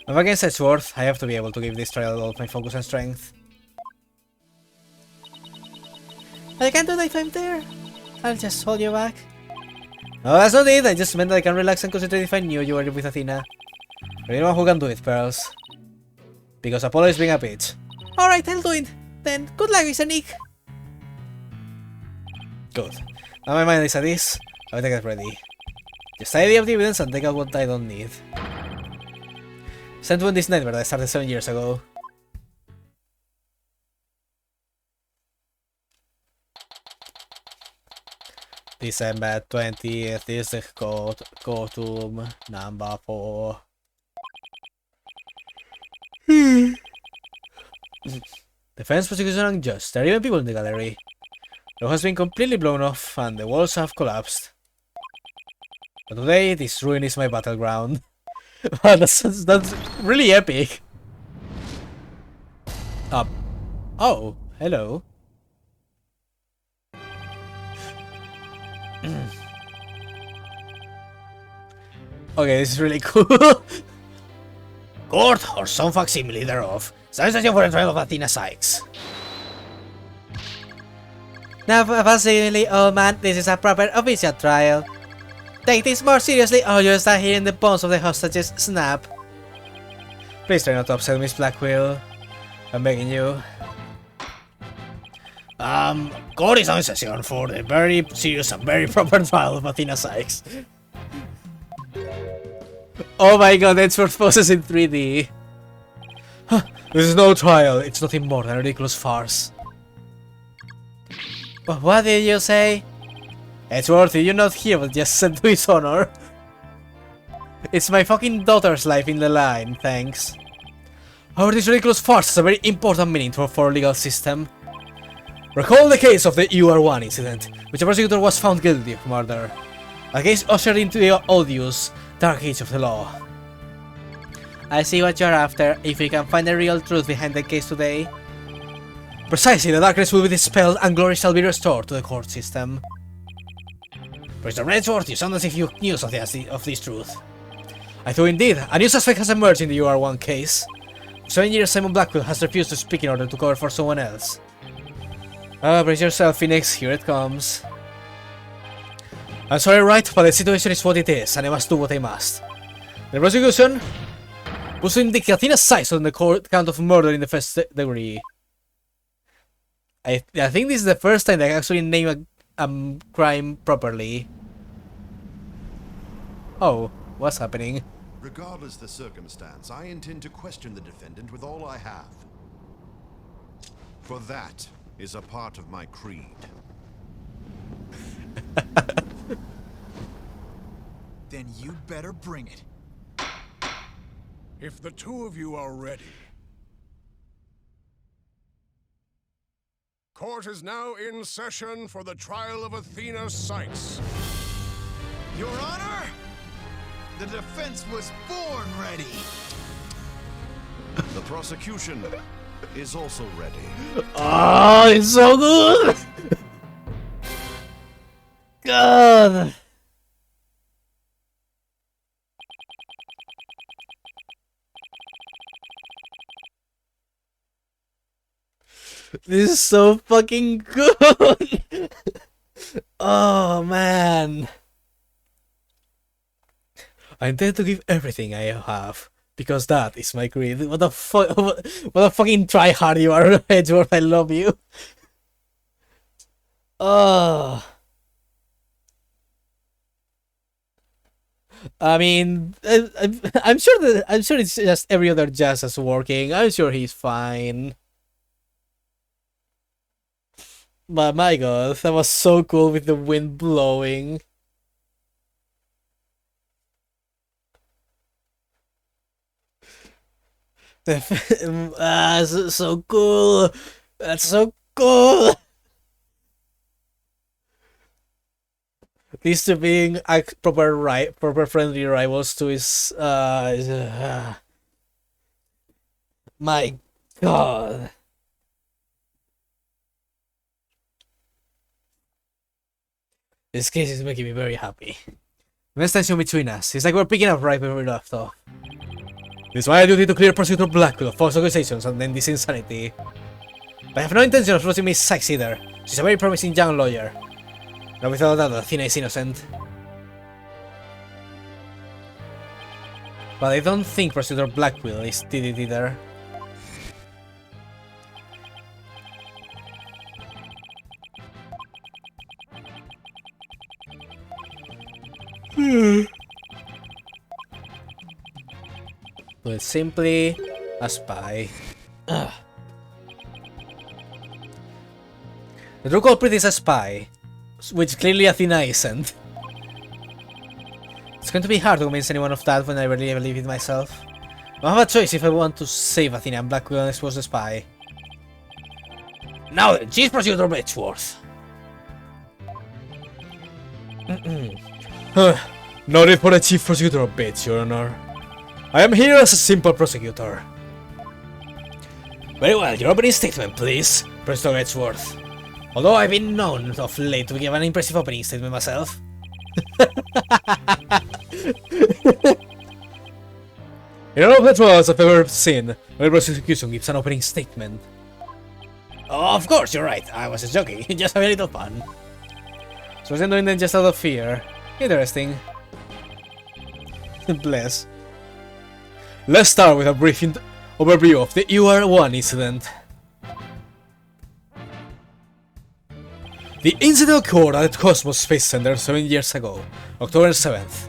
S1: against Edgeworth, I have to be able to give this trial all of my focus and strength. I can't do that if I'm there. I'll just hold you back. No, that's not it. I just meant that I can relax and concentrate if I knew you were with Athena. You're the one who can do it, Pearls. Because Apollo is being a bitch. Alright, I'll do it. Then, good luck, Mr. Nick. Good. Now my mind is at ease. I'll get ready. Just tidy up the evidence and take out what I don't need. Sent to this nightmare that I started 7 years ago. December 20th is the courtroom number 4. Defense, prosecution, and judge. There are even people in the gallery. The law has been completely blown off and the walls have collapsed. But today, this ruin is my battleground. Wow, that's really epic. Oh, hello. Okay, this is really cool. Court, or some facsimile thereof. Sensation for the trial of Athena Sykes. Now, facsimile, oh man, this is a proper official trial. Take this more seriously or you'll start hearing the bones of the hostages snap. Please try not to upset Miss Blackwell. I'm begging you. Court is on session for the very serious and very proper trial of Athena Sykes. Oh my god, Edgeworth poses in 3D. This is no trial, it's nothing more than a ridiculous farce. What did you say? Edgeworth, did you not hear what just said to his honor? It's my fucking daughter's life in the line, thanks. However, this ridiculous farce has a very important meaning for our legal system. Recall the case of the UR1 incident, which a prosecutor was found guilty of murder. A case ushered into the odious dark age of the law. I see what you're after, if we can find the real truth behind the case today. Precisely, the darkness will be dispelled and glory shall be restored to the court system. Mr. Edgeworth, you sound as if you knew something of this truth. I do indeed. A new suspect has emerged in the UR1 case. For 7 years, Simon Blackwell has refused to speak in order to cover for someone else. Brace yourself, Phoenix. Here it comes. I'm sorry, Wright, but the situation is what it is, and I must do what I must. The prosecution was to indict Athena Sykes on the count of murder in the first degree. I think this is the first time they actually name a crime properly. Oh, what's happening?
S2: Regardless the circumstance, I intend to question the defendant with all I have. For that is a part of my creed.
S3: Then you'd better bring it.
S4: If the two of you are ready. Court is now in session for the trial of Athena Sykes.
S3: Your Honor, the defense was born ready.
S2: The prosecution is also ready.
S1: Oh, it's so good! God! This is so fucking good! Oh man! I intend to give everything I have, because that is my creed. What the fuck? What a fucking tryhard you are, Edgeworth. I love you. Oh. I mean, I'm sure it's just every other jazz that's working. I'm sure he's fine. But my god, that was so cool with the wind blowing. So cool. That's so cool. These two being proper friendly rivals to his my god. This case is making me very happy. There's tension between us. It's like we're picking up right where we left off. It's my duty to clear Prosecutor Blackwood of false accusations and end this insanity. But I have no intention of losing Miss Sykes either. She's a very promising young lawyer. Now without doubt, Athena is innocent. But I don't think Prosecutor Blackwood is did it either. Put it simply, a spy. Ugh. The true culprit is a spy, which clearly Athena isn't. It's going to be hard to convince anyone of that when I really believe it myself. I have a choice if I want to save Athena and Blackwood and expose the spy. Now then, Chief Prosecutor Betchworth. Noted for the Chief Prosecutor of Bates, Your Honor. I am here as a simple prosecutor. Very well, your opening statement, please, Prosecutor Edgeworth. Although I've been known of late to give an impressive opening statement myself. In all of the trials I've ever seen, when a prosecution gives an opening statement. Oh, of course, you're right. I was just joking. Just having a little fun. So I wasn't doing that just out of fear. Interesting. Bless. Let's start with a brief overview of the UR1 incident. The incident occurred at the Cosmos Space Center 7 years ago, October 7th.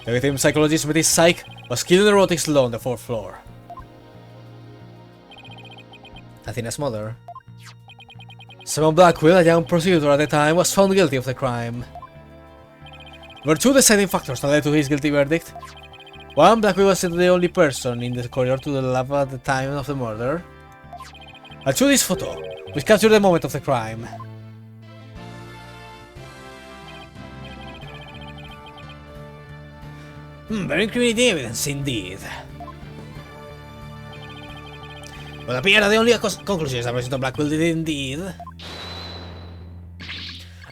S1: The victim, psychologist Miss Sykes, was killed in the robotics law on the 4th floor. Athena's mother, Simon Blackwell, a young prosecutor at the time, was found guilty of the crime. There were two deciding factors that led to his guilty verdict. One, Blackwell was the only person in the corridor to the lab at the time of the murder. And two, this photo, which captured the moment of the crime. Very incriminating evidence indeed. But appear that the only conclusion is that President Blackwell did indeed.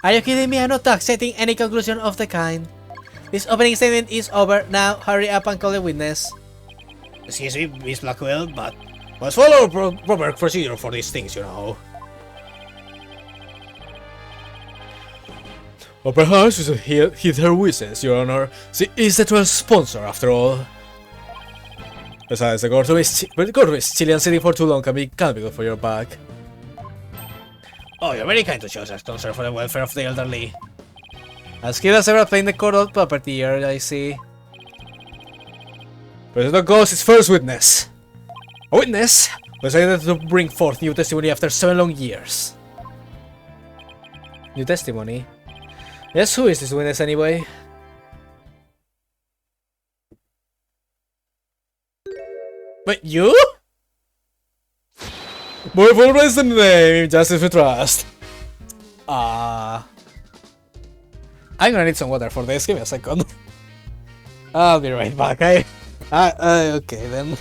S1: Are you kidding me? I'm not accepting any conclusion of the kind. This opening statement is over. Now hurry up and call the witness. Excuse me, Miss Blackwell, but must follow proper procedure for these things, you know. Or perhaps we should heed her wishes, Your Honor. She is the trial sponsor, after all. Besides, the courtroom is chilly and sitting for too long can be good for your back. Oh, you're very kind to show such concern for the welfare of the elderly. As skilled as ever playing the court of property here, I see. President calls his first witness. A witness Decided to bring forth new testimony after 7 long years. New testimony? Yes, who is this witness anyway? Wait, you? More full place than the name, justice we trust. I'm gonna need some water for this, give me a second. I'll be right back, okay then.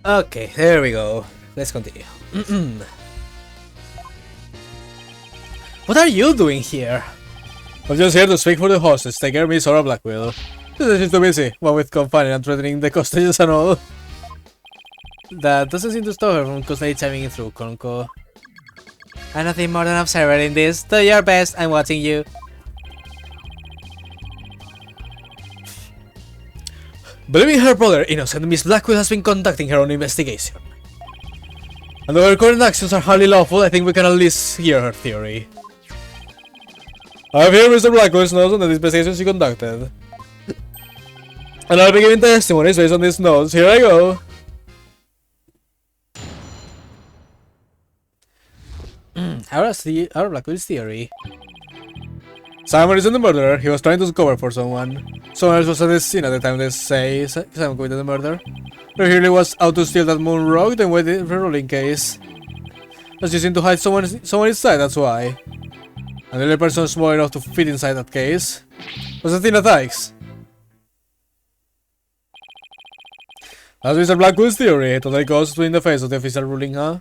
S1: Okay, there we go. Let's continue. What are you doing here? I'm just here to speak for the hostage. Take care of me, Sora Blackwill. This is too busy, what with confining and threatening the hostages and all. That doesn't seem to stop her from constantly chiming in through, Konko. I'm nothing more than an observer in this. Do your best, I'm watching you. Believing her brother innocent, Miss Blackwill has been conducting her own investigation. And though her current actions are hardly lawful, I think we can at least hear her theory. I have here Mr. Blackwell's notes on the investigation she conducted. And I'll be giving testimonies based on these notes. Here I go. Our Blackwell's theory. Simon isn't the murderer, he was trying to cover for someone. Someone else was at the scene at the time they say Simon committed the murder. Or he really was out to steal that moon rock, then waited for a rolling case. Was using to hide someone inside, that's why. And the only person small enough to fit inside that case was Athena Tykes. That's Mr. Blackwell's theory, it totally goes in the face of the official ruling, huh?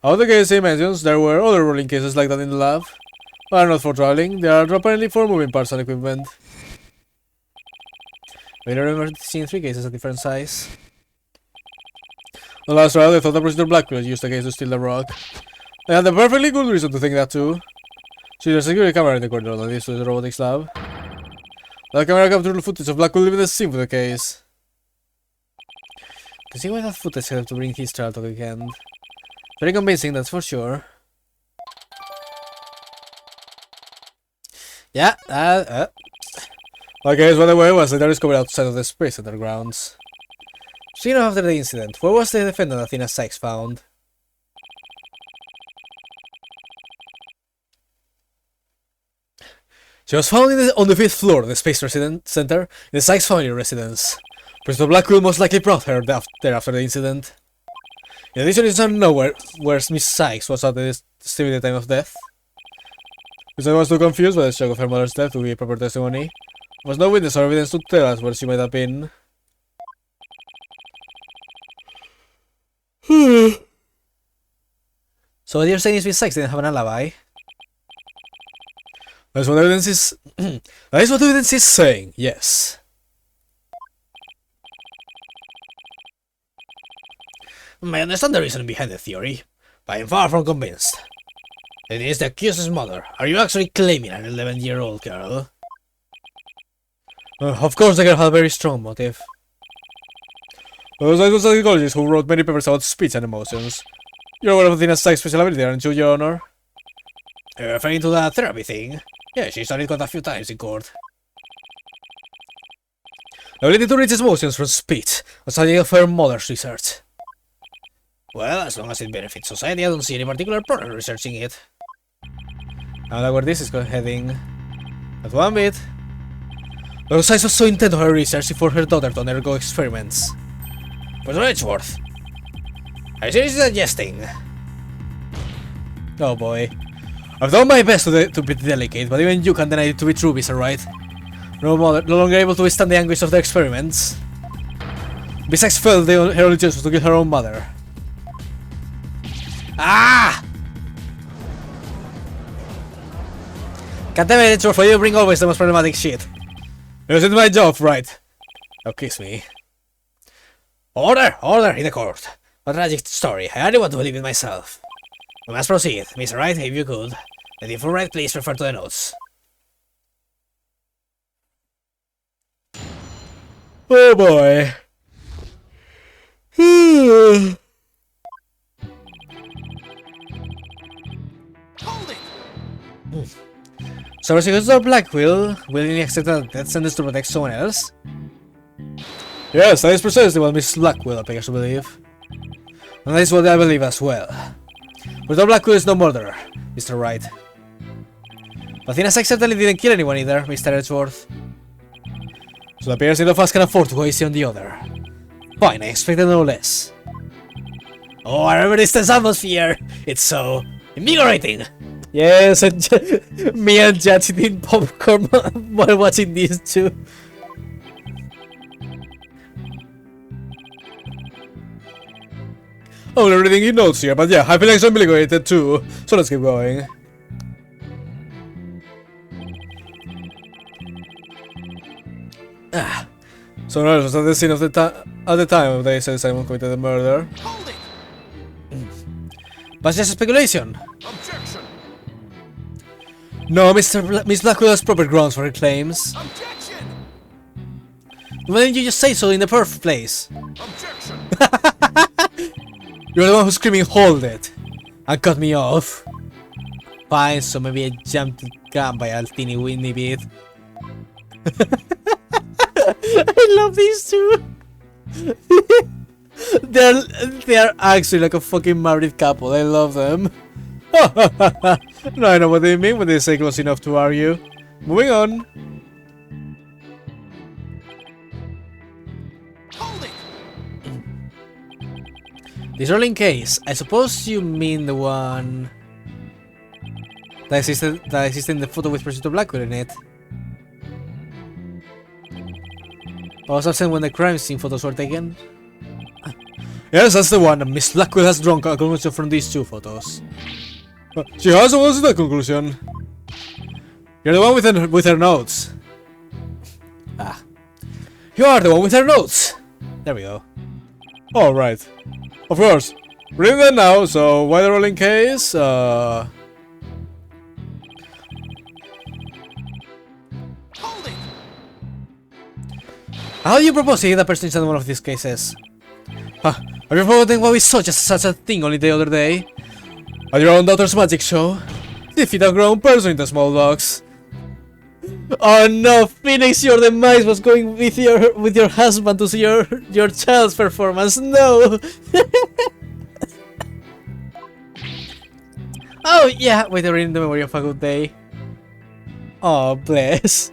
S1: Out of the case he mentions, there were other rolling cases like that in the lab. But are not for traveling, they are apparently for moving parts and equipment. I remember seeing 3 cases at different size. The last trial, I thought that Mr. Blackwell used the case to steal the rock. They had a perfectly good reason to think that too. See, there's a security camera in the corridor that leads to the robotics lab. That camera captured the footage of Blackwell leaving the scene for the case. Can see why that footage helped to bring his trial to the end. Very convincing, that's for sure. Yeah, Okay, so by the way, was later discovered outside of the Space Center grounds. Soon after the incident, where was the defendant Athena Sykes found? She was found on the 5th floor of the Space Center in the Sykes family residence. Principal Blackwell most likely brought her there after the incident. In addition, it's unknown where Miss Sykes was at the time of death. Because I was too confused by the shock of her mother's death to be a proper testimony. There was no witness or evidence to tell us where she might have been. So what you're saying is Miss Sykes didn't have an alibi? That's what evidence is... that is what evidence is saying, yes. I understand the reason behind the theory, but I'm far from convinced. It is the accused's mother. Are you actually claiming an 11-year-old girl? Of course the girl had a very strong motive. I was a psychologist who wrote many papers about speech and emotions. You're aware of Athena Sykes' special ability, aren't you, Your Honor? Referring to that therapy thing? Yeah, she studied quite a few times in court. The ability to reach emotions from speech was study of her mother's research. Well, as long as it benefits society, I don't see any particular problem researching it. I like where this is heading. Not one bit. Dr. Sykes was so intent on her research for her daughter to undergo experiments. Professor Edgeworth, are you seriously suggesting? Oh boy. I've done my best to be delicate, but even you can deny it to be true, Mr. Wright. No longer able to withstand the anguish of the experiments. Besides, felt her only choice was to kill her own mother. Ah! God damn it, it's for you bring always the most problematic shit. Is it my job, right? Now kiss me. Order! Order in the court. A tragic story. I only want to believe it myself. We must proceed. Mr. Wright, if you could. And if you right, please refer to the notes. Oh boy.
S3: Hold it!
S1: So Prosecutor Blackwell willingly accepted a death sentence to protect someone else? Yes, that is precisely what Miss Blackwell appears to believe. And that is what I believe as well. But Blackwell is no murderer, Mr. Wright. But Athena certainly didn't kill anyone either, Mr. Edgeworth. So it appears neither of us can afford to go easy on the other. Fine, I expected no less. Oh, I remember this tense atmosphere! It's so invigorating! Yes, and me and Judge eating popcorn while watching these two. Oh, I'm reading in notes here, but yeah, I feel like I'm invigorated too. So let's keep going. Ah. So no, it was at the scene of the at the time they said Simon committed the murder.
S3: Hold it!
S1: But it's just speculation.
S3: Objection!
S1: No, Miss Blackwell has proper grounds for her claims.
S3: Objection!
S1: Why didn't you just say so in the first place?
S3: Objection!
S1: You're the one who's screaming, hold it! And cut me off. Fine, so maybe I jumped the gun by a teeny weeny bit. I love these two! they're actually like a fucking married couple, I love them. No, I know what they mean when they say close enough to argue. Moving on.
S3: Hold it!
S1: This rolling case, I suppose you mean the one that existed in the photo with Prosecutor Blackwell in it. I was absent when the crime scene photos were taken. Yes, that's the one. Miss Blackwell has drawn a conclusion from these two photos. She has. What was the conclusion? You're the one with her notes. Ah, you are the one with her notes. There we go. All right. Of course. Reading that now. So why the rolling case?
S3: Hold it!
S1: How do you propose to hit a person in one of these cases? Huh, have you forgotten what we saw just such a thing only the other day? At your own daughter's magic show? Defeat a grown person into small box. Oh no, Phoenix, your demise was going with your husband to see your child's performance. No. Oh yeah, wait, I read the memory of a good day. Oh bless.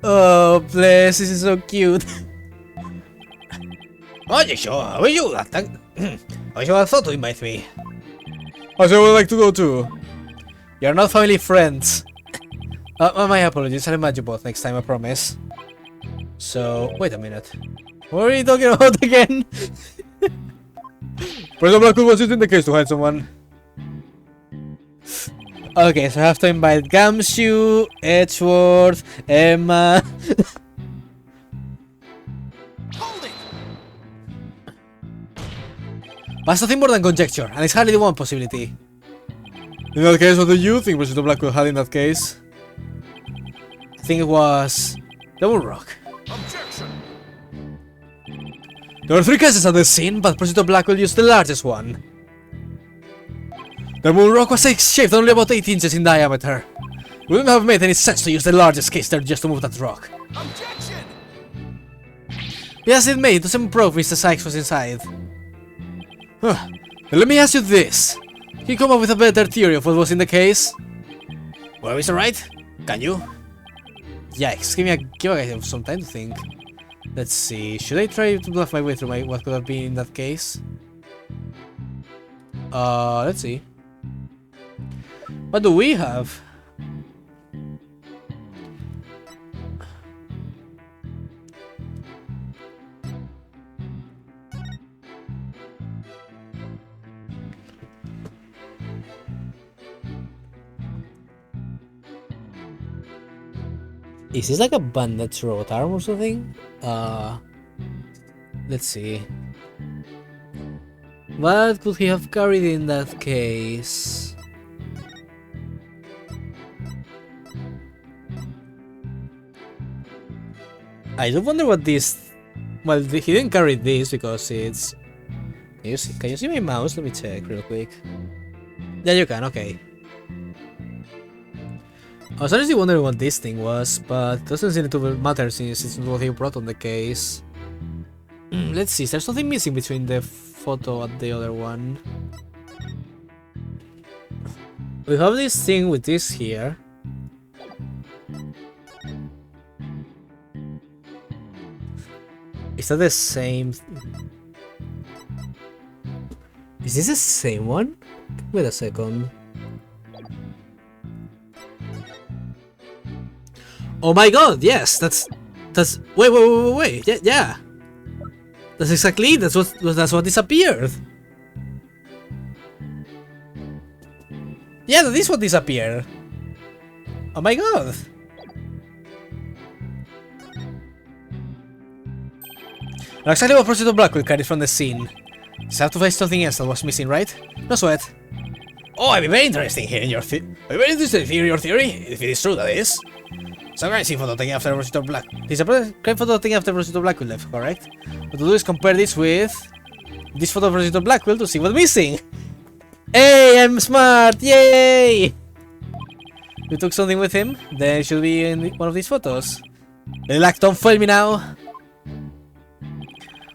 S1: Oh bless, this is so cute. Magic show, how are you? I should have thought to invite me. I would like to go too. You're not family friends. My apologies, I'll invite you both next time, I promise. So, wait a minute. What are you talking about again? President Blackwood was using the case to hide someone. Okay, so I have to invite Gumshoe, Edgeworth, Emma.
S3: Hold it!
S1: But it's nothing more than conjecture, and it's hardly the one possibility. In that case, what do you think President Blackwood had in that case? I think it was the Moon Rock.
S3: Objection!
S1: There were 3 cases at the scene, but President Blackwell used the largest one. The Moon Rock was shaped only about 8 inches in diameter. It wouldn't have made any sense to use the largest case there just to move that rock.
S3: Objection!
S1: Yes, it may. It doesn't prove Mr. Sykes was inside. Huh. Then let me ask you this. Can you come up with a better theory of what was in the case? Well, Mr. Wright, can you? Yikes, give a guy some time to think. Let's see, should I try to bluff my way through what could have been in that case? Let's see. What do we have? Is this like a bandage robot arm or something? Let's see. What could he have carried in that case? I do wonder what this... Well, he didn't carry this because it's... Can you see my mouse? Let me check real quick. Yeah, you can, okay. I was honestly wondering what this thing was, but doesn't seem to matter since it's not what he brought on the case. Let's see, is there something missing between the photo and the other one? We have this thing with this here. Is that the same? Is this the same one? Wait a second. Oh my god, yes, that's wait, yeah. That's exactly it. That's what disappeared. Yeah, that is what disappeared. Oh my god. Now exactly what Prostitute Blackwell carried from the scene. Just have to find something else that was missing, right? No sweat. Oh, I'd be very interested in hearing your theory. If it is true, that is. Some crime scene photo taken after Prostitute Black. This is a crime photo taken after Prostitute Blackwell left, correct? What to do is compare this with this photo of Prostitute Blackwell to see what's missing. Hey, I'm smart! Yay! We took something with him, then it should be in one of these photos. Relax, don't fail me now.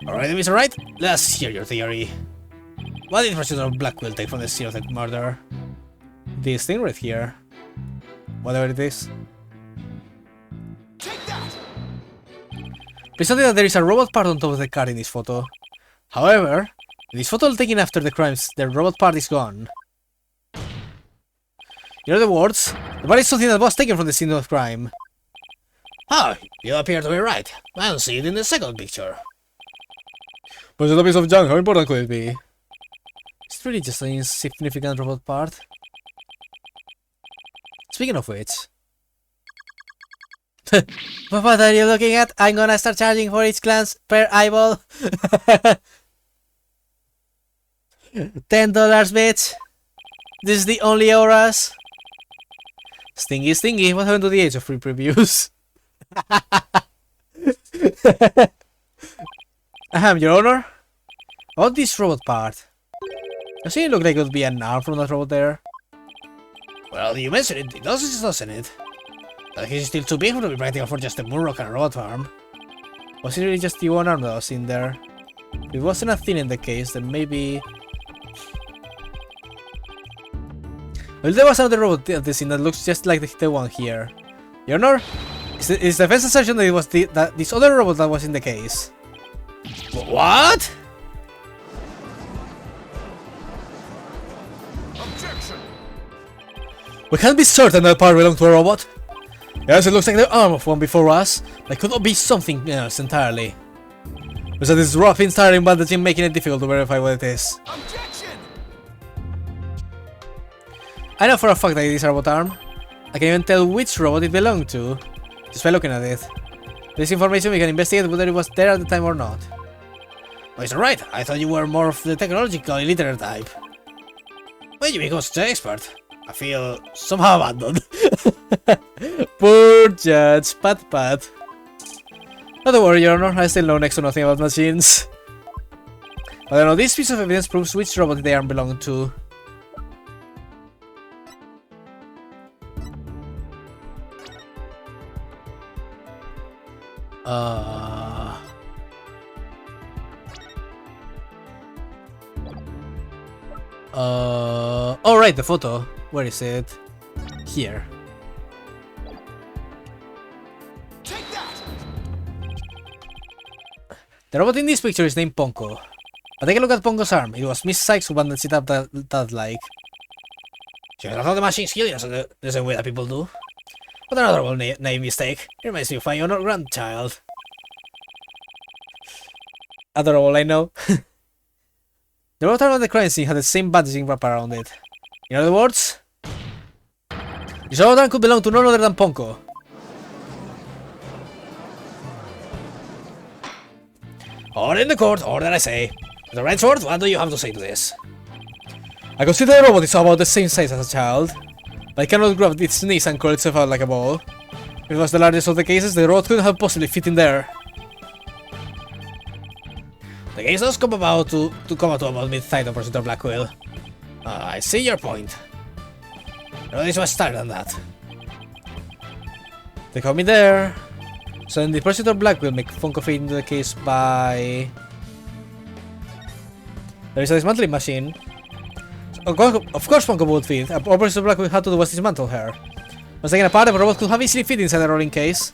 S1: Alright, Mr. Right, let's hear your theory. What did Prostitute Blackwell take from the scene of the murder? This thing right here. Whatever it is.
S3: Take that!
S1: Please note that there is a robot part on top of the car in this photo. However, in this photo taken after the crimes, the robot part is gone. In other words, the body is something that was taken from the scene of crime. Oh, you appear to be right. I don't see it in the second picture. But it's a piece of junk, how important could it be? It's really just an insignificant robot part. Speaking of which... What are you looking at? I'm gonna start charging for each glance per eyeball. $10, bitch. This is the only auras. Stingy, stingy. What happened to the age of free previews? Ahem, Your Honor. About this robot part. Doesn't it look like it would be an arm from that robot there? Well, you mentioned it. It doesn't it? But he's still too big to be practical for just a Murrock and a robot arm. Was it really just the one arm that was in there? If it wasn't a thing in the case, then maybe... Well, there was another robot at the scene that looks just like the one here. Your Honor, is the defense assertion that it was this other robot that was in the case? What?
S4: Objection!
S1: We can't be certain that part belonged to a robot. Yes, it looks like the arm of one before us, but it could not be something else entirely. Besides this rough instaring bandaging making it difficult to verify what it is.
S3: Objection!
S1: I know for a fact that it is a robot arm. I can even tell which robot it belonged to, just by looking at it. With this information we can investigate whether it was there at the time or not. Oh, it's alright, I thought you were more of the technologically literate type. When you become such an expert, I feel somehow abandoned. Poor judge, pat. Not to worry, Your Honor, I still know next to nothing about machines. But I know this piece of evidence proves which robot the arm belonged to. Oh right, the photo. Where is it? Here.
S3: Take that!
S1: The robot in this picture is named Ponko. But take a look at Ponko's arm. It was Miss Sykes who bandaged it up that like. She doesn't have the machine skill the same way that people do. What an adorable name mistake. It reminds me of my own grandchild. Adorable, I know. The robot arm on the crime scene had the same bandaging wrap around it. In other words, this robot arm could belong to none other than Ponko. Order in the court, order I say. The red sword, what do you have to say to this? I consider the robot is about the same size as a child, but it cannot grab its knees and curl itself out like a ball. If it was the largest of the cases, the robot couldn't have possibly fit in there. The case does come about to about mid-thigh on Prosecutor Blackwell. I see your point. No, this was started than that. They caught me there. So then the Prosecutor Blackwell make Funko fit into the case by... There is a dismantling machine. So, of course Funko would fit. All Prosecutor Blackwell had to do was dismantle her. Once taken apart, the robot could have easily fit inside the rolling case.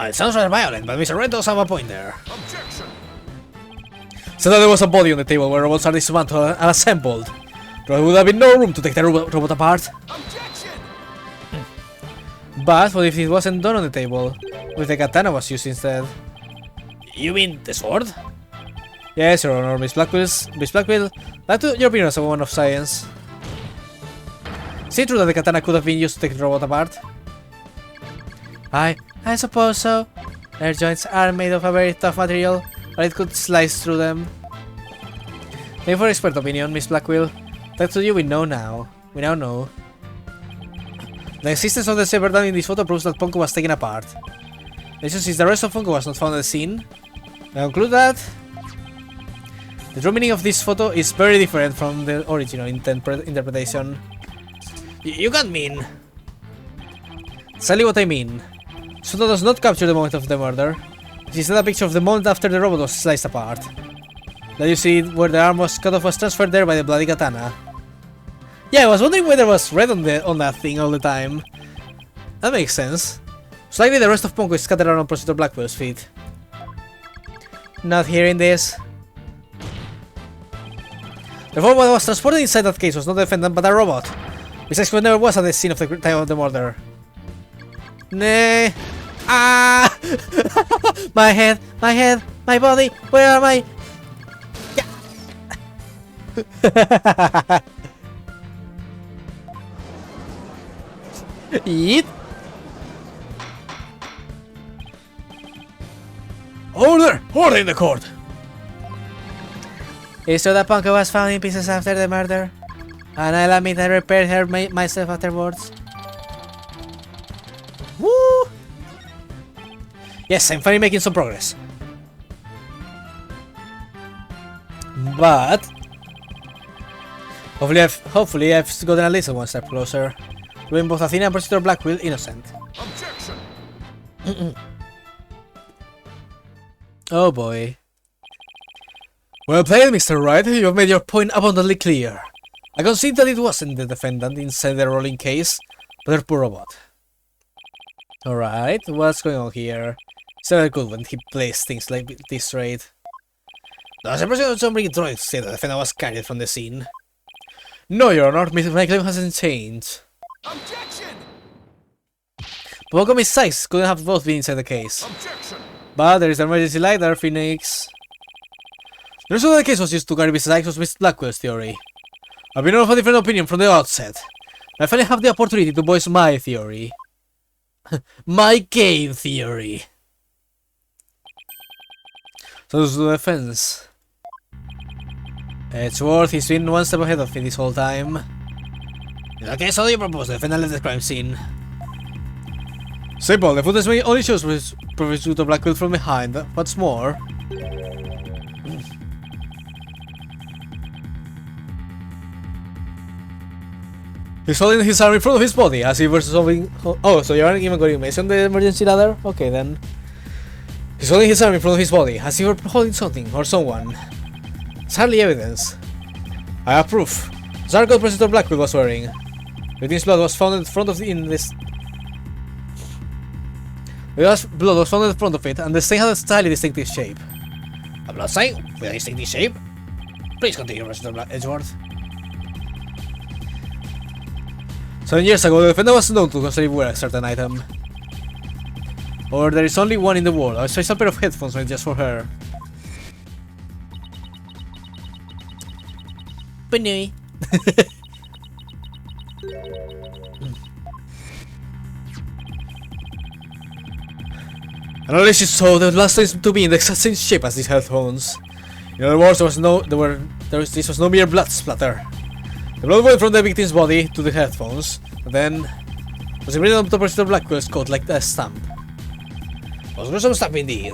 S1: It sounds rather violent, but Mr. Red does have a point there.
S4: Objection!
S1: So that there was a body on the table where robots are dismantled and assembled. There would have been no room to take the robot apart.
S3: Objection!
S1: But what if it wasn't done on the table? With the katana was used instead? You mean the sword? Yes, Your Honor, Miss Blackwell, like to your opinion as a woman of science. Is it true that the katana could have been used to take the robot apart? I suppose so. Their joints are made of a very tough material, but it could slice through them. Thank you for expert opinion, Miss Blackwell. Thanks to you, we now know. The existence of the severed hand in this photo proves that Funko was taken apart. Since the rest of Funko was not found at the scene, I conclude that the true meaning of this photo is very different from the original interpretation. You can't mean... Exactly what I mean. This photo does not capture the moment of the murder. It's instead a picture of the moment after the robot was sliced apart. Now you see where the arm was cut off was transferred there by the bloody katana. Yeah, I was wondering why there was red on that thing all the time. That makes sense. Slightly the rest of Funko is scattered around Prosecutor Blackwell's feet. Not hearing this. Therefore, what was transported inside that case was not the defendant but a robot. Besides, who never was at the scene of the time of the murder. Nay. Ah! My head, my body, where am I? Yeah. Yeet. Order! Order in the court! Is so that Funko was found in pieces after the murder? And I'll admit I repaired her myself afterwards. Woo! Yes, I'm finally making some progress. But hopefully I've gotten at least one step closer. Proving both Athena and Prosecutor Blackwell innocent.
S4: Objection!
S1: Oh boy. Well played, Mr. Wright. You have made your point abundantly clear. I concede that it wasn't the defendant inside the rolling case, but her poor robot. Alright, what's going on here? It's never good when he plays things like this straight. Does the person somebody droid say that the defendant was carried from the scene? No, Your Honor, my claim hasn't changed.
S3: Objection!
S1: Both of his sides couldn't have both been inside the case.
S4: Objection!
S1: But there is an emergency light there, Phoenix. The reason the case was used to carry his sides was Miss Blackwell's theory. I've been of a different opinion from the outset. I finally have the opportunity to voice my theory. My game theory. So this is the defense. It's worth he's been one step ahead of me this whole time. In that case, how do you propose the defendant left the crime scene? Simple, the footage only shows Prosecutor Blackwell from behind. What's more? He's holding his arm in front of his body as he was solving. Oh, so you aren't even going to mention the emergency ladder? Okay then. He's holding his arm in front of his body as he were holding something or someone. It's hardly evidence. I have proof. The article Prosecutor Blackwell was wearing. Victim's blood was found in front of this. Blood was found in front of it, and the stain had a slightly distinctive shape. A blood stain with a distinctive shape? Please continue, Prosecutor Edgeworth. 7 years ago, the defendant was known to constantly wear a certain item. Or there is only one in the world, a special pair of headphones made just for her. Bunny. Unless you saw the last things to be in the exact same shape as these headphones. In other words, this was no mere blood splatter. The blood went from the victim's body to the headphones, and then was written on top of the Blackwell's coat like a stamp. It was gruesome stuff indeed.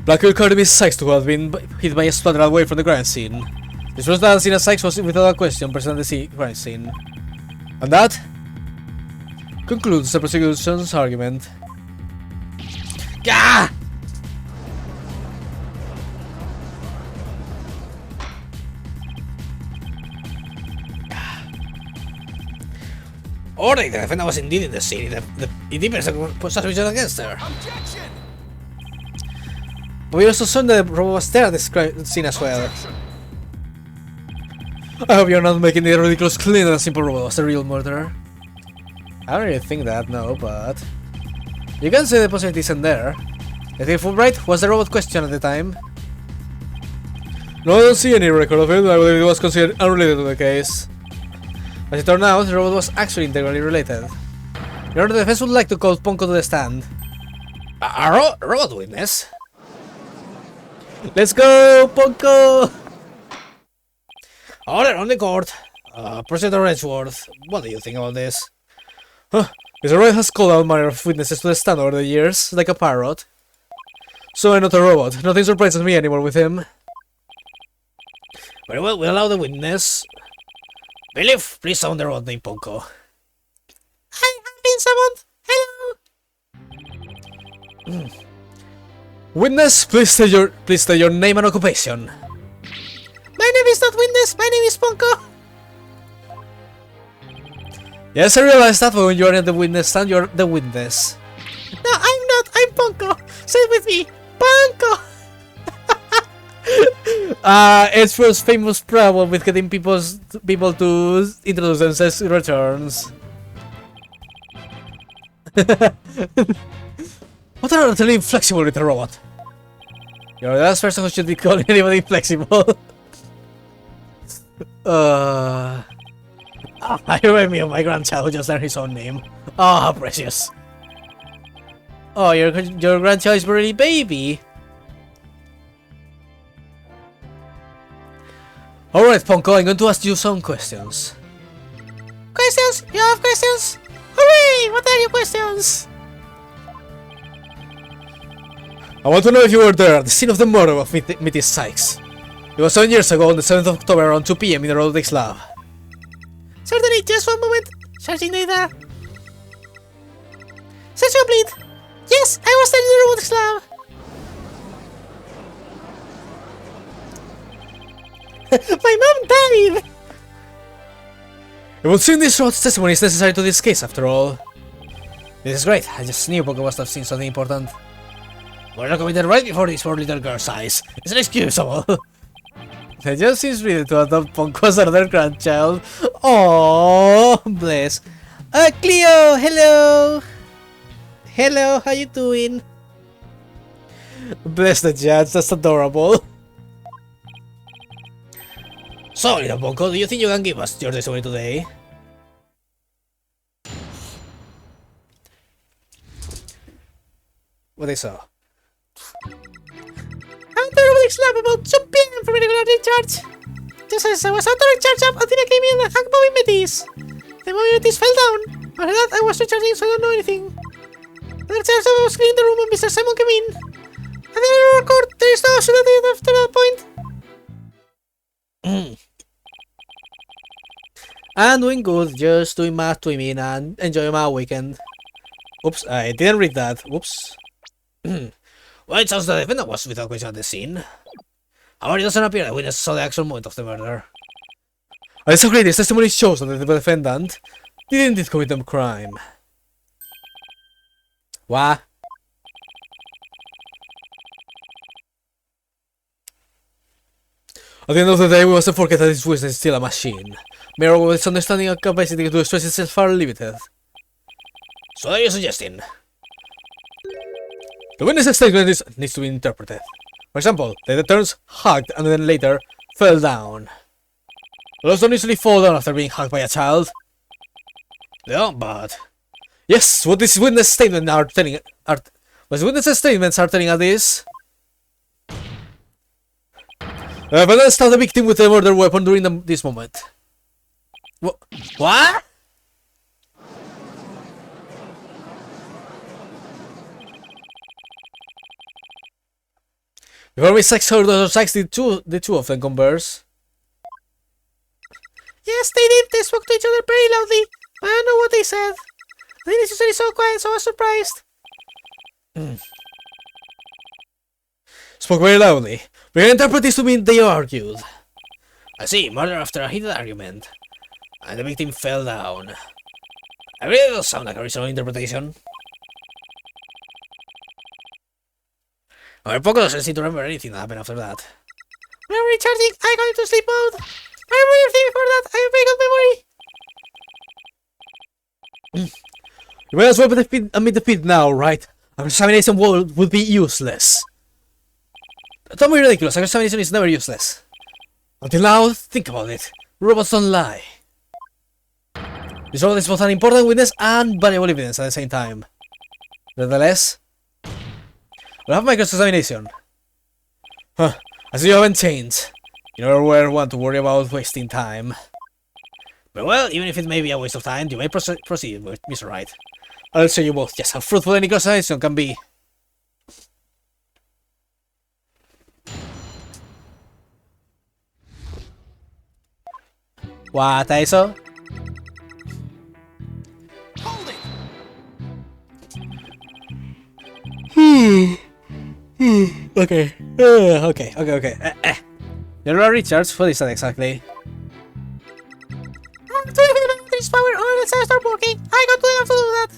S1: Blackwell carried Miss Sykes to have been hit by a splatter away from the crime scene. This was that Sina Sykes was without a question present at the crime scene. And that concludes the prosecution's argument. Gah! Or the defendant was indeed in the scene. It depends on suspicion against her.
S3: Objection!
S1: But we also saw that the robot was there at the scene as well. I hope you're not making the ridiculous claim that a simple robot was the real murderer. I don't really think that, no, but you can say the possibility isn't there. The thief Fulbright was the robot question at the time. No, I don't see any record of it. I believe it was considered unrelated to the case. As it turned out, the robot was actually integrally related. Your Honor, the defense would like to call Ponko to the stand. A robot witness? Let's go, Ponko! Order on the court. Prosecutor Edgeworth, what do you think about this? Huh, Mr. Wright has called out manner of witnesses to the stand over the years, like a parrot. So I'm not a robot. Nothing surprises me anymore with him. Very well, we'll allow the witness. Believe, please sound the robot named Ponko. I have been summoned. Hello. Witness, please state your name and occupation. My name is not Witness, my name is Ponko. Yes, I realize that, but when you are in the witness stand, you're the witness. No, I'm not, I'm Ponko. Say it with me, Ponko. Edgeworth's famous problem with getting people to introduce themselves returns. What are utterly inflexible with a robot? You're the last person who should be calling anybody inflexible. I remind me of my grandchild who just learned his own name. Oh, how precious. Oh, your grandchild is already baby. Alright, Ponko, I'm going to ask you some questions. Questions? You have questions? Hooray! What are your questions? I want to know if you were there at the scene of the murder of Mrs. Sykes. It was 7 years ago on the 7th of October around 2 PM in the robotics lab. Certainly, just one moment. Searching data. Search complete. Yes, I was there in the robotics lab. My mom died! It would seem this robot's testimony is necessary to this case after all. This is great. I just knew Ponko must have seen something important. Murder committed right before this poor little girl's eyes. It's inexcusable. It just seems really to adopt Ponko as another grandchild. Oh, bless. Cleo, hello. Hello, how you doing? Bless the judge, that's adorable. So, little Ponko, do you think you can give us your testimony today? What they saw? I'm the robotics lab about 2 PM for regular charge. Just as I was out of charge up until I came in and hacked Bobby Metis. The Bobby Metis fell down. After that, I was recharging, so I don't know anything. After charge, I was cleaning the room and Mr. Simon came in. And then I record, there is no absolute after that point. I'm doing good, just doing my swimming and enjoying my weekend. Oops, I didn't read that. Whoops. Well, it sounds the defendant was without question at the scene. However, it doesn't appear that witness saw the actual moment of the murder. I disagree, this testimony shows that the defendant did indeed commit a crime. What? At the end of the day, we mustn't forget that this witness is still a machine. Mere with its understanding and capacity to express itself are limited. So what are you suggesting? The witness's statement needs to be interpreted. For example, the terms hugged and then later fell down. Those don't usually fall down after being hugged by a child. They don't, but Yes, what these witness statements are telling what witness statements are telling us is Vanessa stabbed the victim with a murder weapon during this moment. What? Before Miss Sykes heard Dr. Sykes, the two of them converse. Yes, they did. They spoke to each other very loudly. I don't know what they said. They usually so quiet, so I was surprised. Spoke very loudly. We can interpret this to mean they argued. I see, murder after a heated argument. And the victim fell down. I really does sound like a reasonable interpretation. Our Poco doesn't seem to remember anything that happened after that. When I'm recharging, I got into sleep mode. I remember everything before that. I have very good memory. You might as well admit defeat now, right? Our examination would be useless. Don't be ridiculous. Our examination is never useless. Until now, think about it. Robots don't lie. This robot is both an important witness and valuable evidence at the same time. Nevertheless, we'll have my cross-examination. Huh. I see you haven't changed. You never were one to worry about wasting time. But well, even if it may be a waste of time, you may proceed with Mr. Wright. I'll show you both just how fruitful any cross-examination can be. What, eso?
S3: Hold it!
S1: Okay. Okay. General Richards, what is that exactly? I'm doing this power on the start working. I got enough to do that.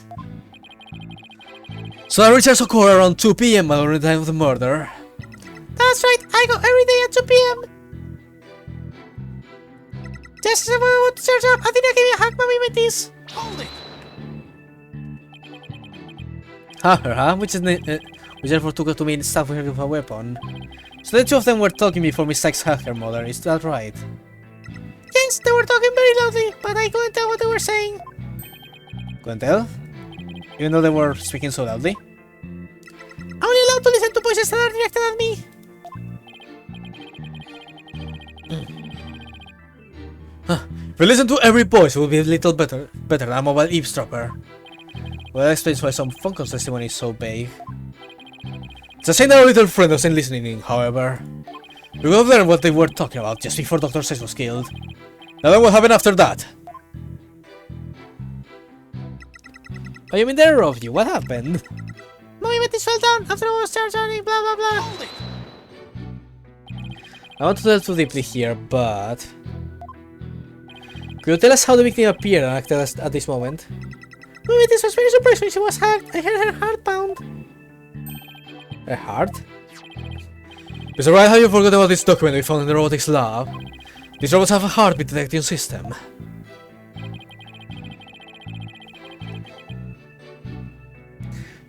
S1: So the Richards occurred around 2 PM around the time of the murder. That's right, I go every day at 2 PM. Just as I want to search up, I think I gave you a hack, mommy, with this.
S3: Hold it!
S1: Which therefore took to mean stuff with a weapon. So the two of them were talking before Miss Sykes had her mother, is that right? Yes, they were talking very loudly, but I couldn't tell what they were saying. Couldn't tell? Even though they were speaking so loudly? I'm only allowed to listen to voices that are directed at me. If we listen to every voice, it will be a little better than a mobile eavesdropper. Well, that explains why some phone calls testimony is so vague. It's a shame that our little friend wasn't listening in, however. We could have learned what they were talking about just before Dr. Sykes was killed. Now then, what happened after that? Oh, you mean they robbed you? What happened? Mommy Metis fell down after I was charging, blah blah blah.
S3: Hold it!
S1: I want to delve too deeply here, but... Could you tell us how the victim appeared and acted at this moment? Mommy Metis was very surprised when she was hacked. I heard her heart pound. Her heart? It's alright how you forgot about this document we found in the robotics lab. These robots have a heartbeat detection system.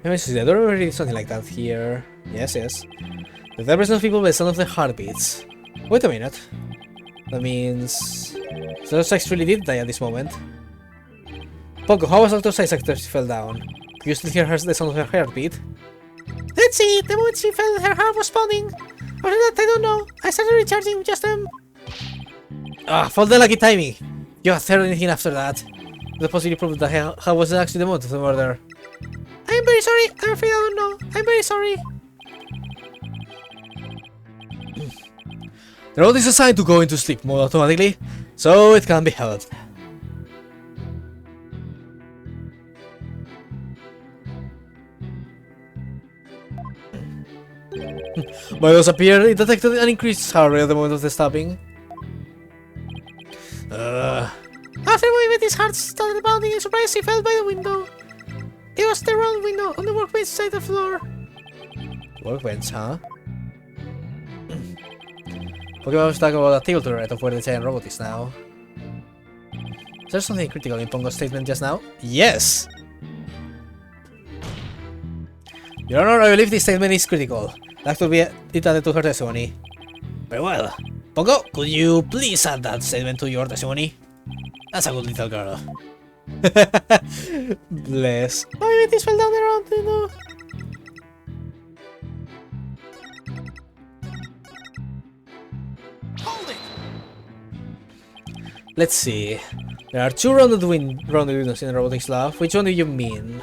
S1: Let me see, I don't remember reading something like that here. Yes. The numbers of people by the sound of their heartbeats. Wait a minute. That means... Dr. Sykes really did die at this moment. Poco, how was Dr. Sykes after she fell down? Could you still hear the sound of her heartbeat? Let's see, the moment she fell, her heart was pounding. After that, I don't know. I started recharging just for the lucky timing. You have heard anything after that? The possibility proved that how was actually the moment of the murder. I'm very sorry. I'm afraid I don't know. I'm very sorry. The robot is assigned to go into sleep mode automatically, so it can be helped. When those appeared, it detected an increased heart rate at the moment of the stabbing. After a moment, his heart started pounding and surprised he fell by the window. It was the round window on the workbench side of the floor. Workbench, huh? Okay, I was talking about a table to the right of where the giant robot is now. Is there something critical in Pongo's statement just now? Yes! Your Honor, I believe this statement is critical. That will be it added to her testimony. Very well. Pongo, could you please add that statement to your testimony? That's a good little girl. Bless. Oh, maybe this fell down around, you know.
S3: Hold it!
S1: Let's see. There are two rounded windows in the robotics lab. Which one do you mean?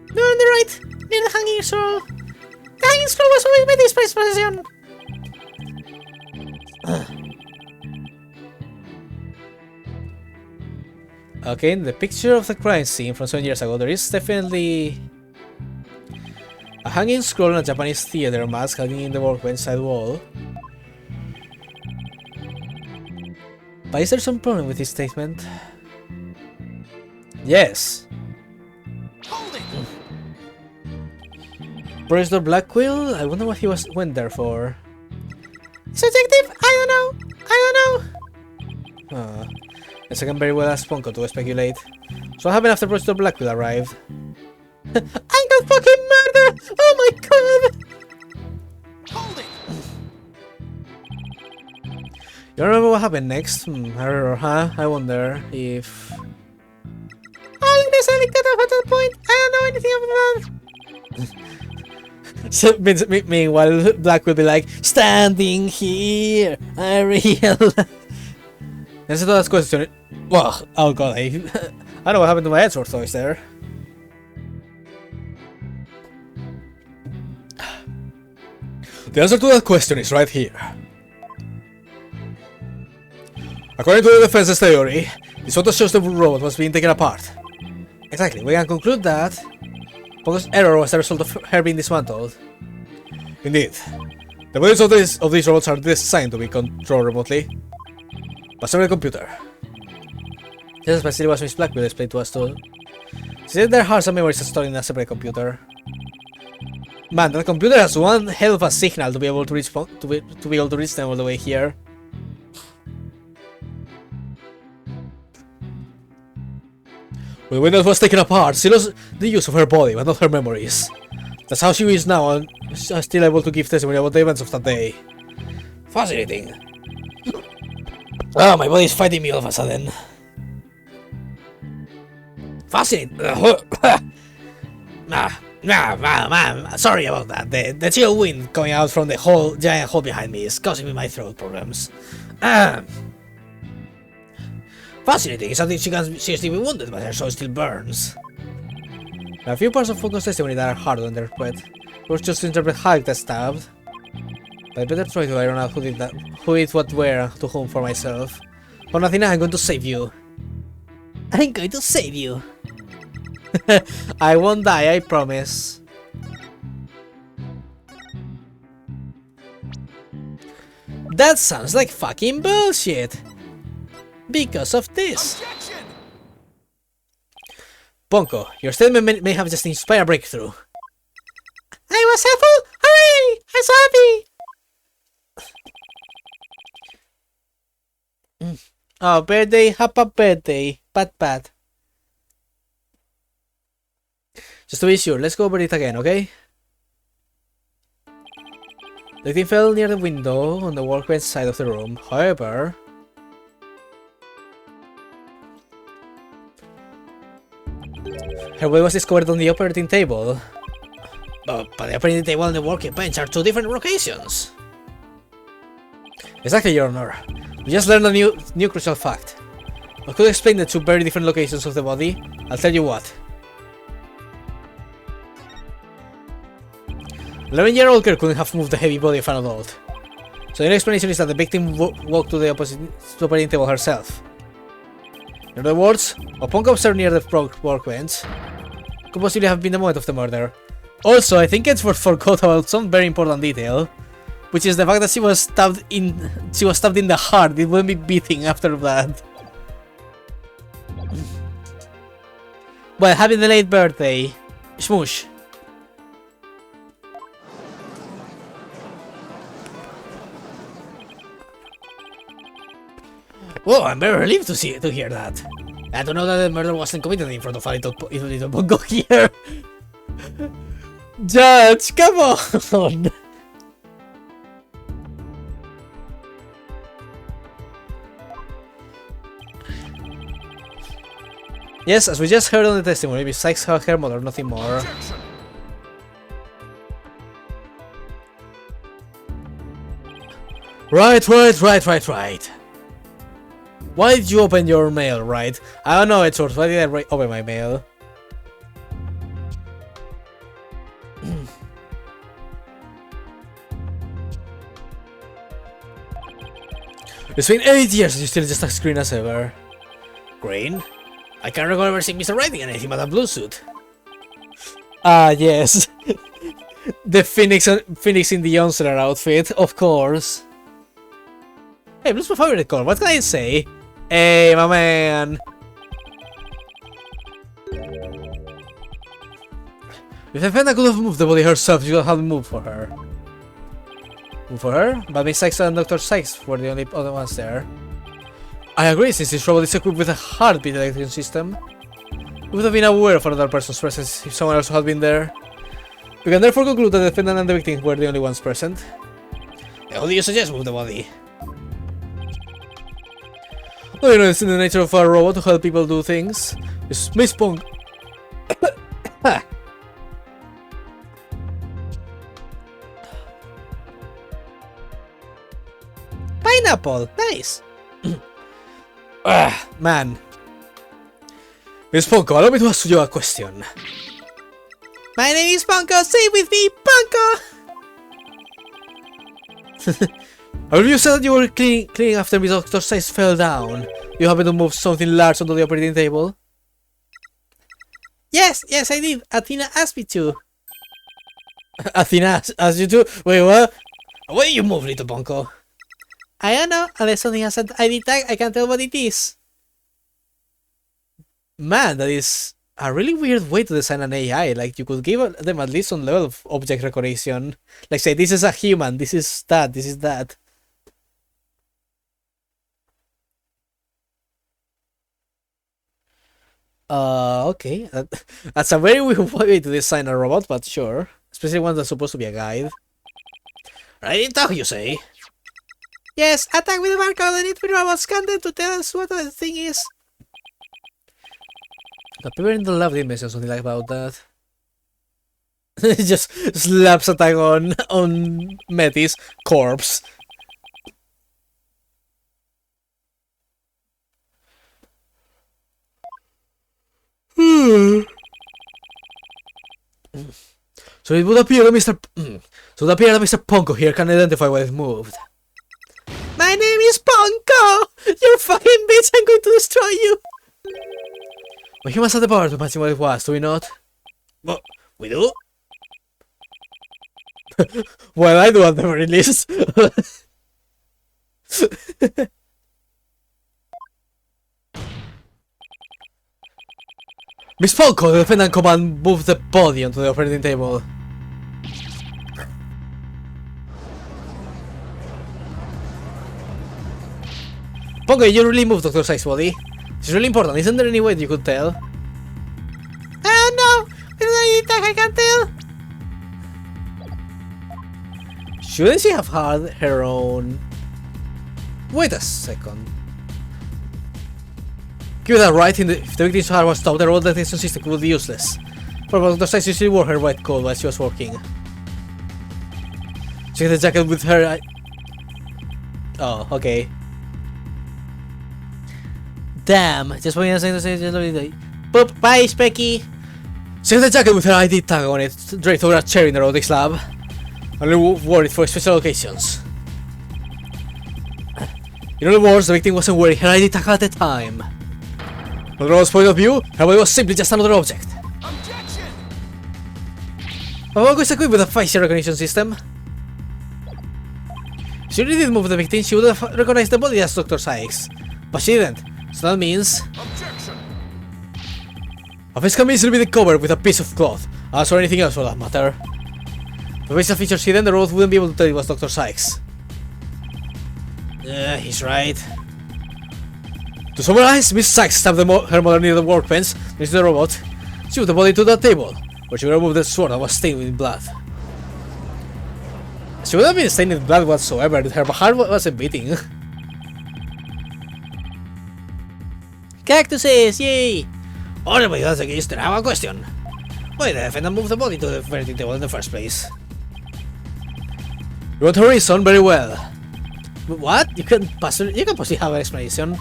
S1: The one on the right, near the hanging scroll. The hanging scroll was always my displaced position. Okay, in the picture of the crime scene from 7 years ago, there is definitely a hanging scroll and a Japanese theater mask hanging in the workbench side wall. But is there some problem with this statement? Yes.
S3: Hold it!
S1: Professor Blackwell? I wonder what he went there for. Subjective? I don't know. Yes, I can very well ask Ponko to speculate. So what happened after Professor Blackwell arrived? I got fucking murdered! Oh my god!
S3: Hold it!
S1: You remember what happened next? I wonder if... I think there's something cut off at that point. I don't know anything about that. So, meanwhile, Black will be like, standing here, I realize. That's a last question. Well, oh god, I don't know what happened to my Edgeworth toys there. The answer to that question is right here. According to the defense's theory, this photo shows the robot was being taken apart. Exactly, we can conclude that Ponko's error was the result of her being dismantled. Indeed, the bodies of these robots are designed to be controlled remotely, but separate computer. This especially was Miss Blackwell explained to us too. She said their hearts and memories are stored in a separate computer. Man, that computer has one hell of a signal to be able to reach to be able to reach them all the way here. When Windows was taken apart, she lost the use of her body, but not her memories. That's how she is now, and she's still able to give testimony about the events of that day. Fascinating. Oh, my body is fighting me all of a sudden. Fascinating. Sorry about that. The chill wind coming out from the whole giant hole behind me is causing me my throat problems. Fascinating. It's something she can seriously be wounded, but her soul still burns. There are a few parts of Funko's testimony that are hard to interpret. Or just to interpret how it got stabbed. But I better try to iron out who did what where, and to whom for myself. For nothing, I'm going to save you. I'm going to save you. I won't die, I promise. That sounds like fucking bullshit. Because of this.
S3: Objection!
S1: Ponko, your statement may have just inspired a breakthrough. I was helpful? Hooray! I'm so happy! Oh, birthday, happy birthday. Pat. Just to be sure, let's go over it again, okay? The thing fell near the window on the workbench side of the room. However... her body was discovered on the operating table. But the operating table and the working bench are two different locations. Exactly, Your Honor. We just learned a new crucial fact. What could explain the two very different locations of the body? I'll tell you what. 11-year-old girl couldn't have moved the heavy body of an adult. So the explanation is that the victim walked to the operating table herself. In other words, what Ponko observed near the workbench could possibly have been the moment of the murder. Also, I think Edgeworth forgot about some very important detail, which is the fact that she was stabbed in the heart. It wouldn't be beating after that. Well, happy delayed birthday. Smoosh. Whoa, I'm very relieved to hear that. And to know that the murder wasn't committed in front of a little Pongo here. Judge, come on! Yes, as we just heard on the testimony, besides her mother, nothing more.
S4: Objection.
S1: Right. Why did you open your mail, right? I don't know, it's sort. Why did I open my mail? It's been 8 years and you're still just as green as ever. Green? I can't recall ever seeing Mr. Writing in anything but a blue suit. Ah, yes. The Phoenix in the Onslaught outfit, of course. Hey, blue's my favorite color, what can I say? Hey, my man. If Fenda could have moved the body herself, she would have moved for her. Move for her? But Miss Sykes and Dr. Sykes were the only other ones there. I agree, since this robot is equipped with a heartbeat detection system. We would have been aware of another person's presence if someone else had been there. We can therefore conclude that the defendant and the victim were the only ones present. How do you suggest move the body? Well, you know, it's in the nature of a robot to help people do things. It's Miss Pong. Pineapple! Nice! Man. Miss Ponko, allow me to ask you a question. My name is Ponko, say with me, Ponko! I believe you said that you were cleaning after Miss Dr. Sykes fell down. You happened to move something large onto the operating table? Yes, I did. Athena asked me to. Athena asked you to? Wait, what? Why did you move, little Ponko? I don't know, unless something has an ID tag, I can't tell what it is. Man, that is a really weird way to design an AI. Like, you could give them at least some level of object recognition. Like, say, this is a human, this is that, this is that. Okay. That's a very weird way to design a robot, but sure. Especially one that's supposed to be a guide. Right, talk, you say? Yes, attack with the barcode and it will robot scan them to tell us what the thing is. The people in the lab did mention something like about that. Just slaps attack on Metis' corpse. So it would appear that Mr. Ponko here can identify what it moved. My name is Ponko! You fucking bitch, I'm going to destroy you! We humans have the power to imagine what it was, do we not? Well, we do? Well, I do at the very least. Miss Ponko, the defendant command, move the body onto the operating table. Ponko, you really moved Dr. Sykes' body. It's really important. Isn't there any way you could tell? No! I can't tell! Shouldn't she have had her own... Wait a second. Give that right, if the victim's heart was stopped, the robot detection system would be useless. For Dr. Sykes usually wore her white coat while she was working. She had the jacket with her... Oh, okay. Damn, just when I say boop, bye, Specky. She had the jacket with her ID tag on it, draped over a chair in the robotics lab. Only wore it for special occasions. In other words, the victim wasn't wearing her ID tag at the time. From the robot's point of view, her body was simply just another object.
S3: Objection!
S1: Ponko is equipped with a facial recognition system. If she really did move the victim, she would have recognized the body as Dr. Sykes. But she didn't. So that means...
S4: Objection!
S1: A face can easily be covered with a piece of cloth, as or anything else for that matter. If the facial features hidden, the robot wouldn't be able to tell it was Dr. Sykes. Yeah, he's right. To summarize, Miss Sykes stabbed her mother near the workbench, next to the robot. She put the body to that table, where she removed the sword that was stained with blood. She would have been stained with blood whatsoever, her heart wasn't beating. Cactuses, yay! Order by that's against I have a question. Why the defendant moved the body to the operating table in the first place? You want a reason? Very well. What? You can possibly have an explanation.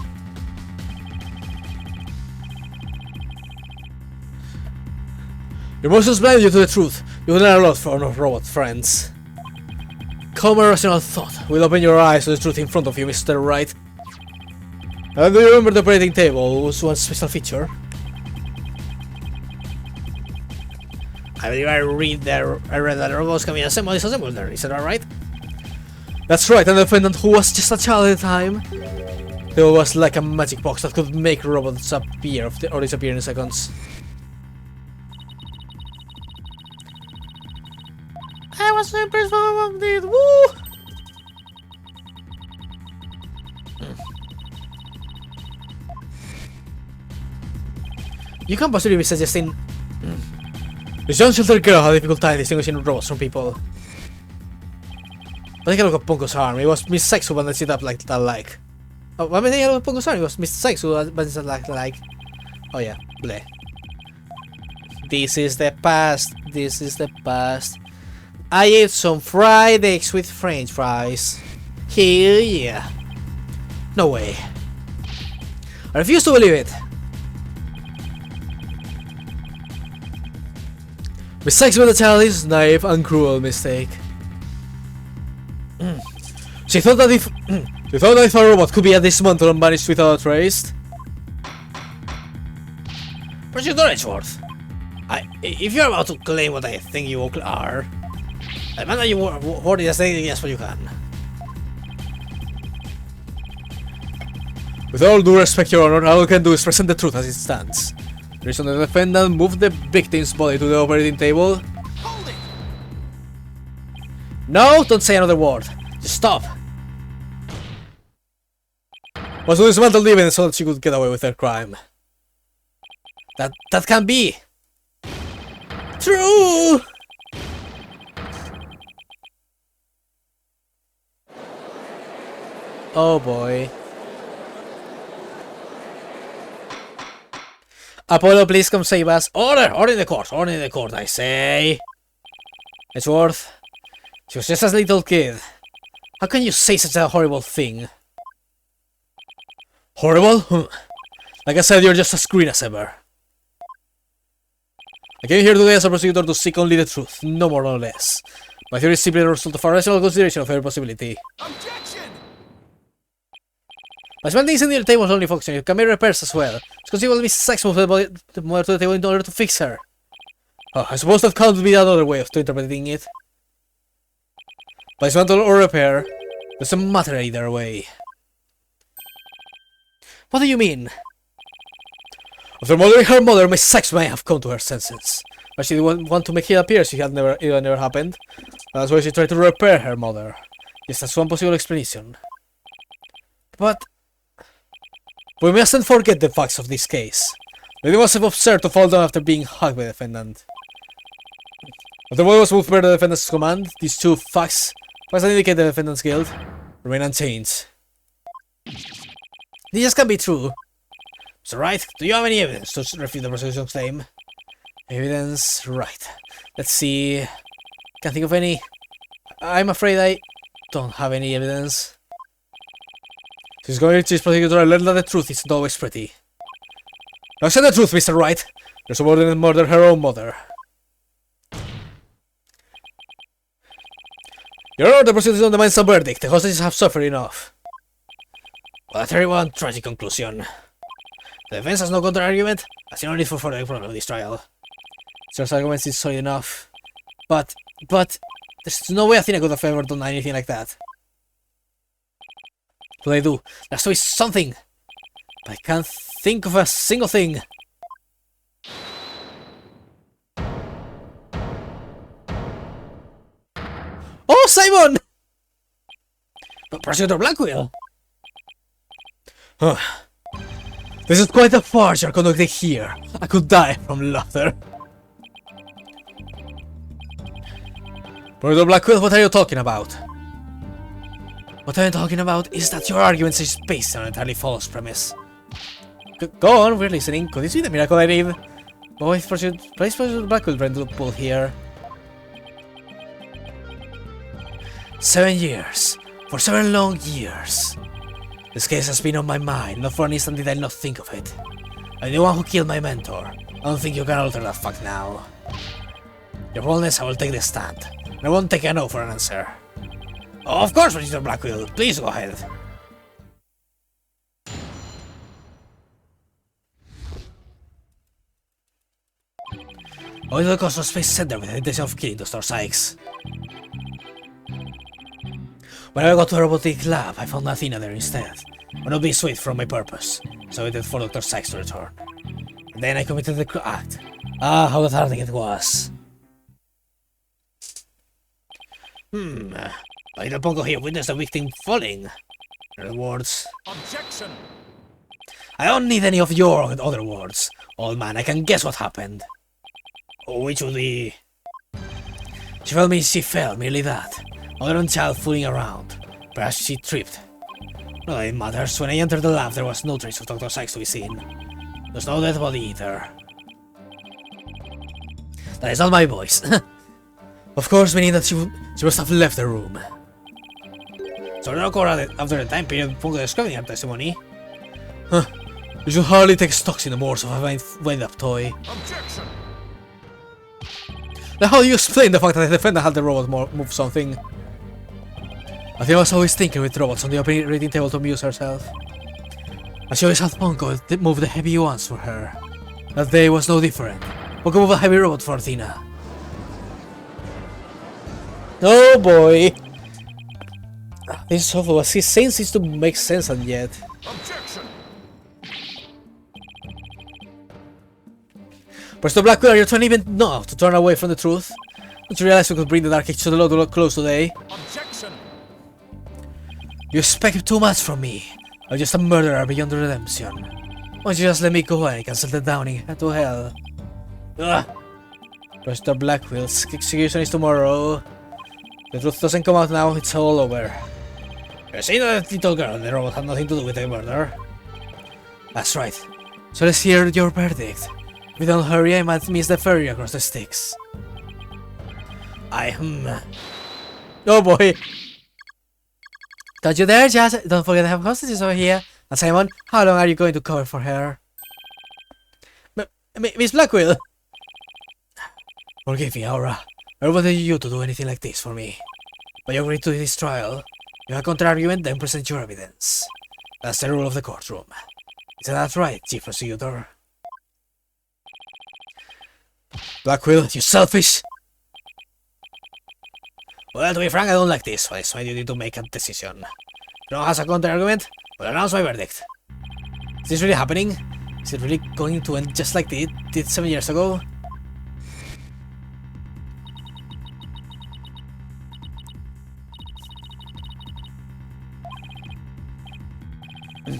S1: Your emotions blind you to the truth. You will learn a lot from our robot friends. Calm and rational thought will open your eyes to the truth in front of you, Mr. Wright. And do you remember the operating table was one special feature? I believe I read that the robots can be disassembled there, is that alright? That's right, and the defendant who was just a child at the time, there was like a magic box that could make robots appear or disappear in seconds. I was so impressed with what I did, woo! You can't possibly be suggesting... This young sheltered girl had a difficult time distinguishing robots from people. But take a look at Pongo's arm. It was Miss Sex who bandaged it up like that. Oh, what am I thinking about Pongo's arm? It was Miss Sex who bandaged it like. Oh yeah, bleh. This is the past. This is the past. I ate some fried eggs with French fries. Hell yeah. No way. I refuse to believe it. Miss Sex with a child is naive and cruel mistake. She thought that if a robot could be dismantled and vanished without a trace. Prosecutor Edgeworth, if you're about to claim what I think you are, I demand that you word it as anything else what you can. With all due respect, Your Honor, all I can do is present the truth as it stands. The reason the defendant moved the victim's body to the operating table.
S3: Hold it!
S1: No, don't say another word. Just stop. Was to dismantle the evidence so that she could get away with her crime. That can't be true. Oh boy. Apollo, please come save us. Order! Order in the court! Order in the court, I say. Edgeworth. She was just a little kid. How can you say such a horrible thing? Horrible? Like I said, you're just as green as ever. I came here today as a prosecutor to seek only the truth, no more no less. My theory is simply the result of a rational consideration of every possibility.
S3: Objection!
S1: By spending in the table's only function, it can be repairs as well. It's conceivable Miss Sex moved the mother to the table in order to fix her. Oh, I suppose that can't be another way of interpreting it. By dismantle or repair, doesn't matter either way. What do you mean? After murdering her mother, Miss Sex may have come to her senses. But she didn't want to make it appear as if it had never happened. That's why she tried to repair her mother. Yes, that's one possible explanation. But we mustn't forget the facts of this case. Lady was observed to fall down after being hugged by the defendant. After the body was moved per the defendant's command, these two facts that indicate the defendant's guilt remain unchanged. This just can't be true. So right, do you have any evidence to refute the prosecution's claim? Evidence, right. Let's see. Can't think of any. I'm afraid I don't have any evidence. She's going to this prosecutor and learn that the truth isn't always pretty. Now say the truth, Mr. Wright. Your subordinate murdered her own mother. Your Honor, the prosecution demands a verdict. The hostages have suffered enough. What a terrible and tragic conclusion. The defense has no counter-argument. I see no need for further improvement of this trial. Sir's argument is solid enough. But, there's no way Athena could have ever done anything like that. What do I do? There's to be something. But I can't think of a single thing. Oh, Simon! But Prosecutor Blackwell! This is quite a farce you're conducting here. I could die from laughter. Prosecutor Blackwell, what are you talking about? What I'm talking about is that your argument is based on an entirely false premise. Go on, we're listening. Could this be the miracle I need? Boys, place for Black will trying to pull here. 7 years. For 7 long years. This case has been on my mind. Not for an instant did I not think of it. I'm the one who killed my mentor. I don't think you can alter that fact now. Your boldness, I will take the stand. I won't take a no for an answer. Oh, of course, Mr. Blackwell. Please go ahead. Avoid the Cosmos Space Center with the intention of killing Dr. Sykes. When I got to the robotic lab, I found Athena there instead. But not being swayed from my purpose, so I waited for Dr. Sykes to return. And then I committed the act. Ah, how cathartic it was. My little Pongo here witnessed the victim falling. In other words,
S3: Objection!
S1: I don't need any of your other words. Old man, I can guess what happened. Oh, which would be... She fell me, merely that. Other than child fooling around. Perhaps she tripped. Not that it matters. When I entered the lab, there was no trace of Dr. Sykes to be seen. There's no dead body either. That is not my voice. Of course, meaning that she must have left the room. So no occurred after the time period Pongo described in her testimony. Huh. You should hardly take stocks in the morals of a wind-up toy.
S4: Objection!
S1: Now how do you explain the fact that the defendant had the robot move something? I think I was always thinking with robots on the operating table to amuse herself. And she always had Pongo move the heavy ones for her. That day was no different. Pongo moved a heavy robot for Athena. Oh boy! This is awful. What he's saying seems to make sense, and yet.
S4: Objection!
S1: Mr. Blackwell, you're trying even now to turn away from the truth. Don't you realize we could bring the Dark Age to the load close today?
S3: Objection!
S1: You expect too much from me. I'm just a murderer beyond redemption. Why don't you just let me go and cancel the downing to hell? Ugh! Mr. Blackwell's execution is tomorrow. The truth doesn't come out now, it's all over. You're saying that little girl and the robot had nothing to do with the murder? That's right. So let's hear your verdict. If we don't hurry, I might miss the ferry across the sticks. Oh boy! Don't you dare, Jazz! Don't forget to have hostages over here. And Simon, how long are you going to cover for her? Miss Blackwell! Forgive me, Aura. I wanted you to do anything like this for me. But you agreed to this trial. You have a counter-argument, then present your evidence. That's the rule of the courtroom. Isn't that right, Chief Prosecutor? Blackwell, you selfish! Well, to be frank, I don't like this, so it's my duty to make a decision. If no one has a counter-argument, I'll announce my verdict. Is this really happening? Is it really going to end just like it did 7 years ago?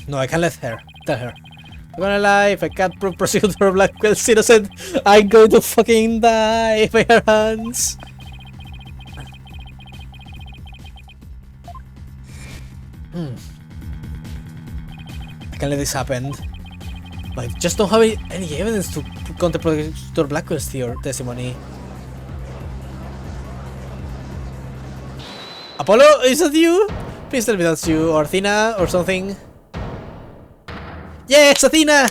S1: No, I can't tell her. I'm gonna lie, if I can't prove Prosecutor Blackwell's innocent, I'm going to fucking die by her hands. I can't let this happen. But I just don't have any evidence to counter Prosecutor Blackwell's testimony. Apollo, is that you? Please tell me that's you, or Athena, or something. Yes, Athena!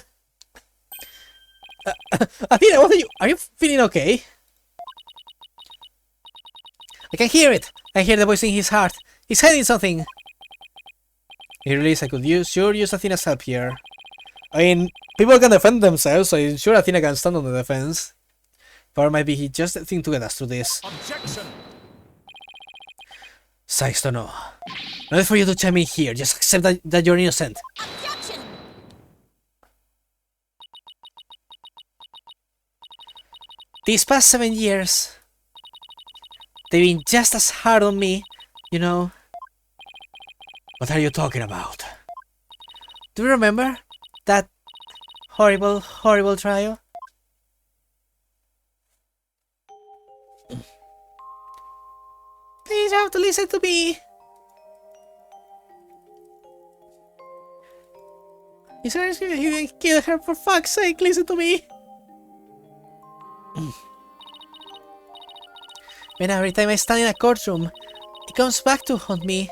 S1: Athena, what are you feeling okay? I can hear it! I hear the voice in his heart. He's hiding something! He realized I could use Athena's help here. I mean, people can defend themselves, so I'm sure Athena can stand on the defense. Or maybe he just the thing to get us through this.
S3: Objection!
S1: Sykes don't know. Not for you to chime in here, just accept that you're innocent.
S5: Objection!
S1: These past 7 years, they've been just as hard on me, you know. What are you talking about? Do you remember that horrible, horrible trial? Please, you have to listen to me. He's asking if you can kill her, for fuck's sake, listen to me! And every time I stand in a courtroom, it comes back to haunt me.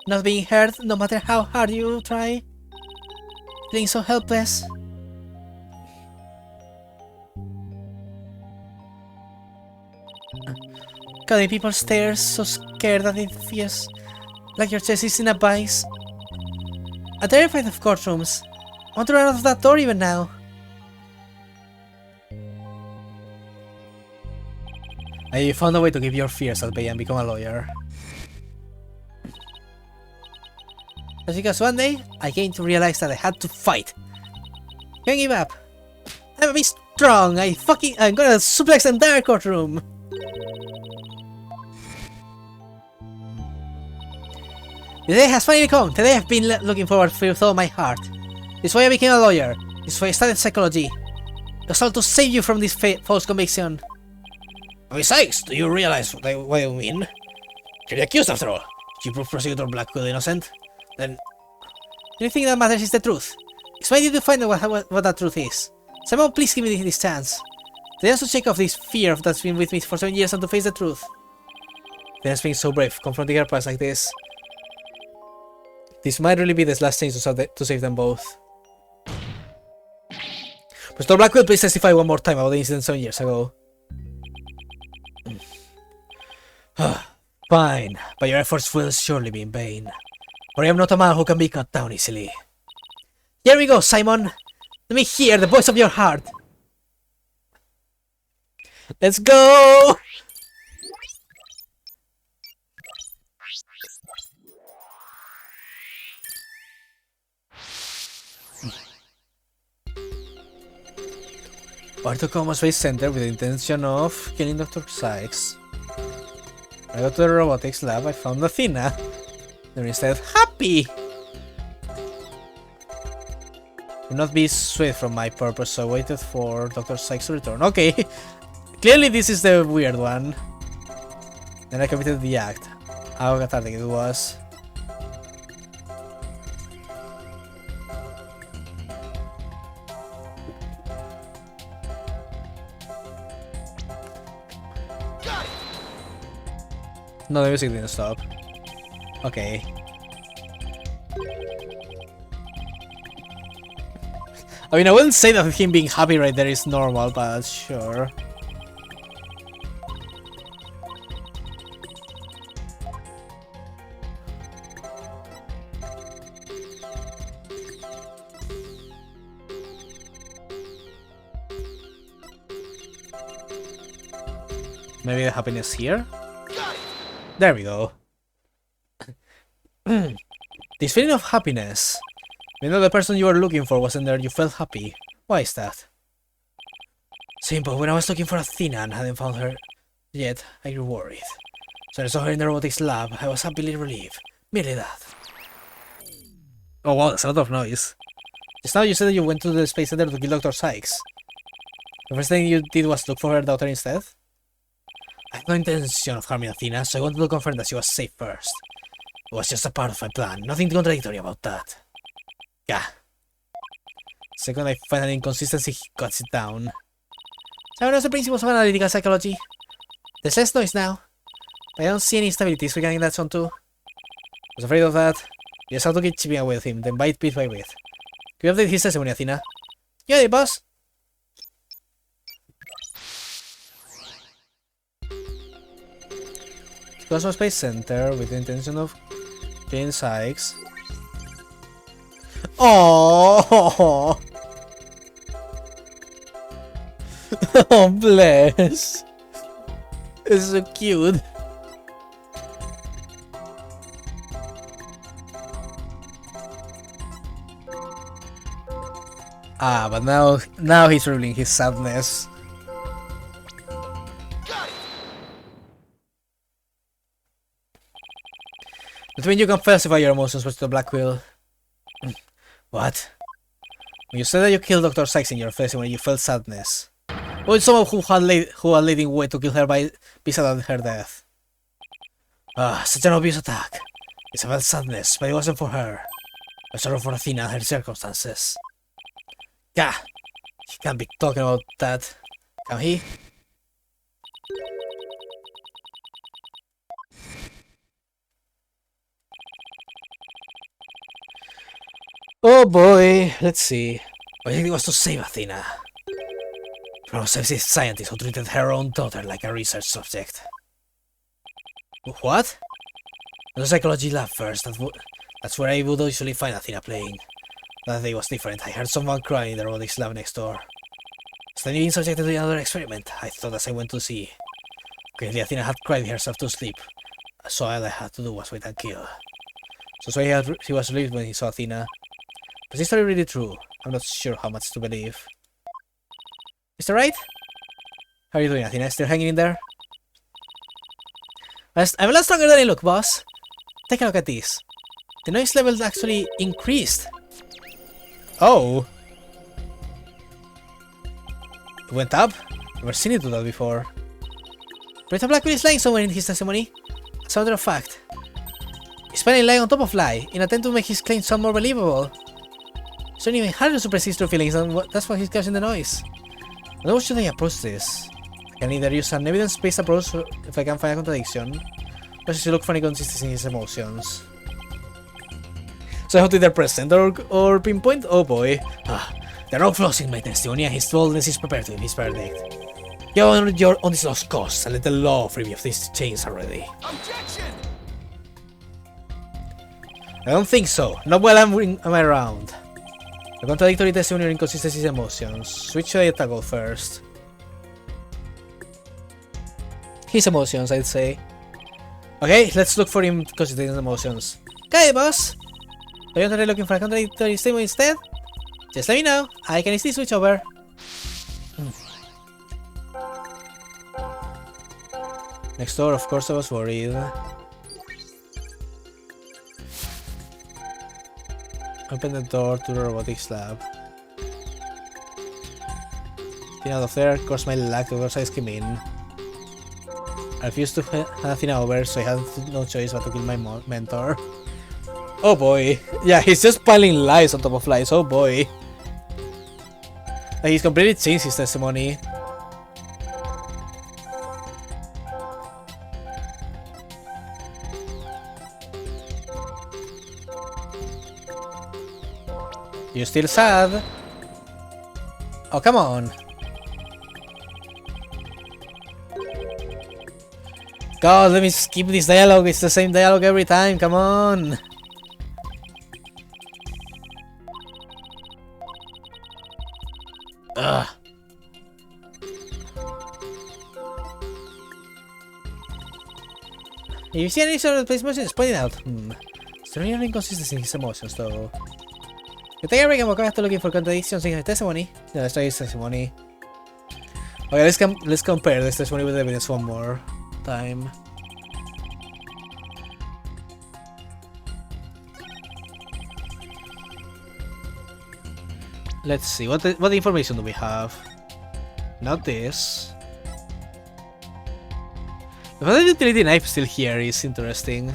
S1: Not being heard, no matter how hard you try. Feeling so helpless. Cutting people's stares, so scared that it feels like your chest is in a vice. I'm terrified of courtrooms. I want to run out of that door even now. You found a way to keep your fears at bay and become a lawyer. That's because one day, I came to realize that I had to fight. Can't give up. I'm a bit strong. I'm gonna suplex the entire courtroom. The day has finally come. Today I've been looking forward to with all my heart. This is why I became a lawyer. This is why I studied psychology. It was all to save you from this false conviction. Besides, do you realize what I mean? You're the accused after all. You prove Prosecutor Blackwell innocent. Then, the only thing that matters is the truth. It's my duty to find out what that truth is. Someone please give me this chance. The chance to shake off this fear that's been with me for 7 years and to face the truth. Then being so brave, confronting her past like this. This might really be this last chance to save them both. Mr. Blackwell, please testify one more time about the incident 7 years ago. Fine, but your efforts will surely be in vain. For I am not a man who can be cut down easily. Here we go, Simon! Let me hear the voice of your heart! Let's go! Or to Coma Space Center with the intention of killing Dr. Sykes. I go to the robotics lab, I found Athena. They're instead happy! Do not be swayed from my purpose, so I waited for Dr. Sykes to return. Okay, clearly this is the weird one. Then I committed the act. How cathartic it was. No, the music didn't stop. Okay. I mean, I wouldn't say that him being happy right there is normal, but sure. Maybe the happiness here? There we go. This feeling of happiness. Even though the person you were looking for wasn't there, you felt happy. Why is that? Simple, when I was looking for Athena and hadn't found her yet, I grew worried. So I saw her in the robotics lab, I was happily relieved. Merely that. Oh wow, that's a lot of noise. Just now you said that you went to the space center to kill Dr. Sykes. The first thing you did was look for her daughter instead? I had no intention of harming Athena, so I wanted to confirm that she was safe first. It was just a part of my plan, nothing contradictory about that. Yeah. Second, I find an inconsistency, he cuts it down. So I know the principles of analytical psychology. There's less noise now. I don't see any instabilities regarding that one too. I was afraid of that. You just have to keep chipping away with him, then bite bit by bit. Can you update his testimony, Athena? Yeah, the boss. Cosmos Space Center with the intention of killing Sykes. Oh, oh, bless. It's so cute. Ah, but now he's revealing his sadness. That means you can falsify your emotions with the Blackwell. What? When you said that you killed Dr. Sykes in your face when you felt sadness. Or someone who had laid in wait to kill her by beside her death. Such an obvious attack. It's about sadness, but it wasn't for her. A sorrow for Athena and her circumstances. Gah! He can't be talking about that. Can he? Oh boy, let's see. I think it was to save Athena. From a scientist who treated her own daughter like a research subject. What? The psychology lab first. That's where I would usually find Athena playing. That day was different. I heard someone crying in the robotics lab next door. Standing being subjected to another experiment, I thought as I went to see. Clearly Athena had cried herself to sleep, so all I had to do was wait and kill. So he was relieved when he saw Athena. But is this story really true? I'm not sure how much to believe. Is that right? How are you doing, Athena? Still hanging in there? I'm a lot stronger than I look, boss. Take a look at this. The noise level actually increased. Oh. It went up? I've never seen it do that before. Rita Blackbeard is lying somewhere in his testimony. As a matter of fact. He's planning lie on top of lie, in an attempt to make his claims sound more believable. So even harder to suppress his true feelings, and that's why he's causing the noise. But how should I approach this? I can either use an evidence-based approach if I can find a contradiction, or just look for inconsistency in his emotions. So I have to either present or pinpoint? Oh boy. There are no flaws in my testimony, and his boldness is prepared to give his verdict. Go on this lost cause, and let the law free me of these chains already.
S3: Objection!
S1: I don't think so. Not while I'm around. The contradictory testimony or inconsistencies emotions. Which should I tackle first? His emotions, I'd say. Okay, let's look for inconsistencies emotions. Okay, boss! Are you really looking for a contradictory statement instead? Just let me know. I can easily switch over. Next door, of course I was worried. Open the door to the robotics lab. Get out of there, of course my luck because I came in. I refused to hand Athena over, so I had no choice but to kill my mentor. Oh boy. Yeah, he's just piling lies on top of lies, oh boy. Like, he's completely changed his testimony. You still sad? Oh, come on. God, let me skip this dialogue. It's the same dialogue every time. Come on. Ugh. If you see any sort of place motions, point it out. Is there any inconsistency in his emotions, though? You take a break and we'll come back to looking for contradictions in his testimony. Yeah, let's try his testimony. Okay, let's compare this testimony with evidence one more time. Let's see, what information do we have? Not this. The fact that the utility knife is still here is interesting.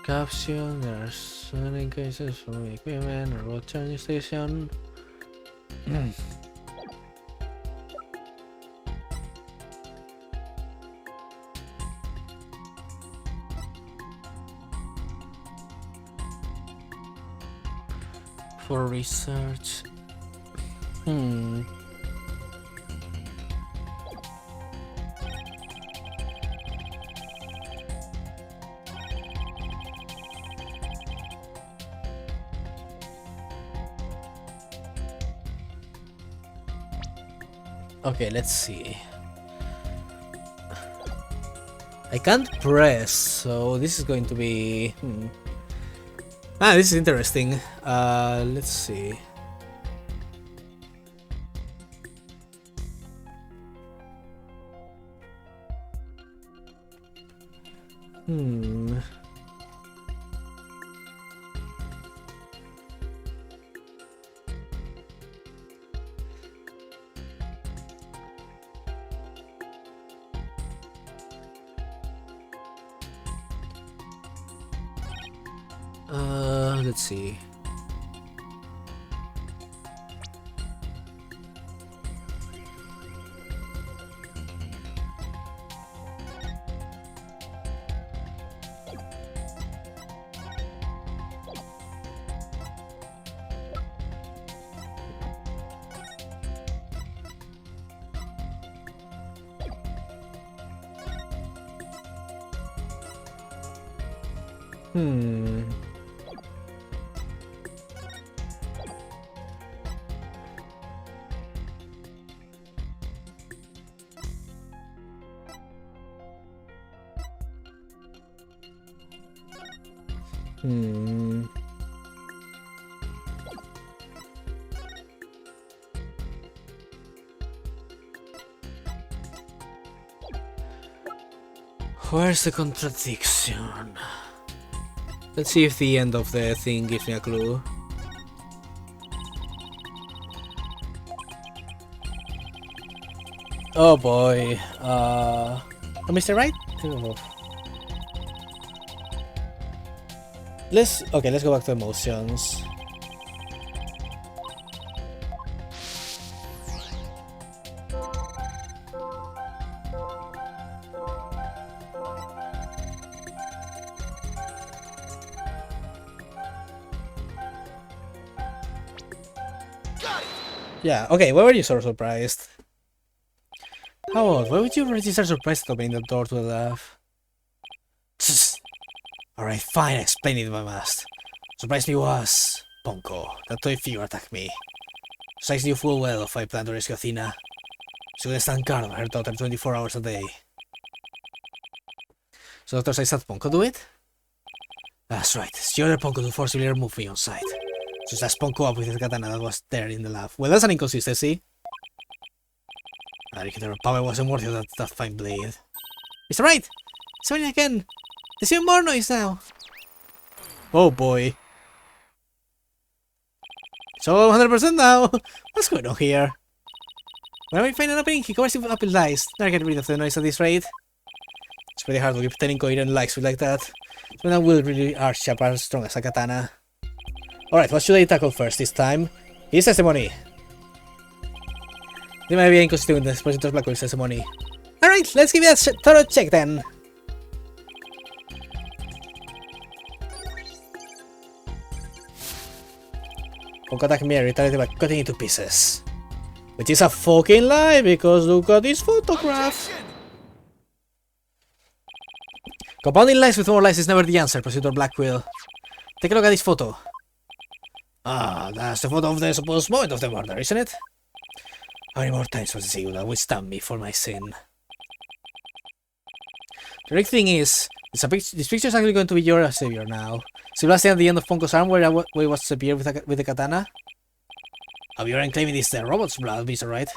S1: Caption, there are so many cases from equipment, remote charging station. For research. Okay, let's see. I can't press, so this is going to be... Ah, this is interesting. Let's see. Hmm. Let's see. Hmm. Hmm. Where's the contradiction? Let's see if the end of the thing gives me a clue. Oh boy. Mr. Right? Oh. Let's go back to emotions. Yeah, okay, why were you so surprised? How odd, why would you register surprised at opening the door to the lab? Alright, fine, explain it if I must. Surprised me was... Ponko, that toy figure attacked me. Sykes knew full well if I planned to rescue Athena. She couldn't stand guard on her daughter 24 hours a day. So Dr. Sykes had Ponko do it? That's right, it's the other Ponko who forcibly removed me on sight. Just as Ponko up with his katana that was there in the lab. Well, that's an inconsistency. Her power wasn't worthy of that fine blade. Mr. Right! It's running again! There's even more noise now! Oh boy. So 100% now! What's going on here? When we find an opening, he covers it up with lies. Never get rid of the noise at this rate. It's pretty hard to keep 10 incoherent lies like that. So now we'll really are sharp and strong as a katana. Alright, what should I tackle first this time? His testimony. There might be inconsistent with the expositor's Blackwell's testimony. Alright, let's give it a thorough check then. Ponko attacked me and retaliated by cutting into pieces. Which is a fucking lie, because look at this photograph. Compounding lies with more lies is never the answer, Prosecutor Blackwell. Take a look at this photo. Ah, that's the photo of the supposed moment of the murder, isn't it? How many more times must I say that withstand me for my sin? The big thing is, this picture is actually going to be your savior now. Sebastian at the end of Ponko's arm where he was appeared with the katana? You aren't claiming this the robot's blood, Mr. Right?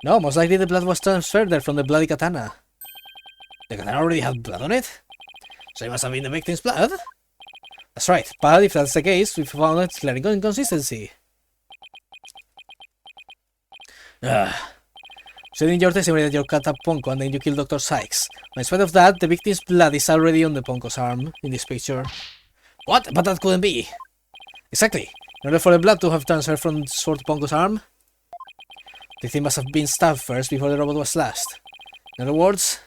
S1: No, most likely the blood was transferred there from the bloody katana. The katana already had blood on it? So it must have been the victim's blood? That's right, but if that's the case, we found a glaring inconsistency. So in your testimony that you cut up Ponko and then you killed Dr. Sykes. But in spite of that, the victim's blood is already on the Ponko's arm in this picture. What? But that couldn't be. Exactly. In order for the blood to have transferred from the sword to Ponko's arm, the thing must have been stabbed first before the robot was slashed. In other words,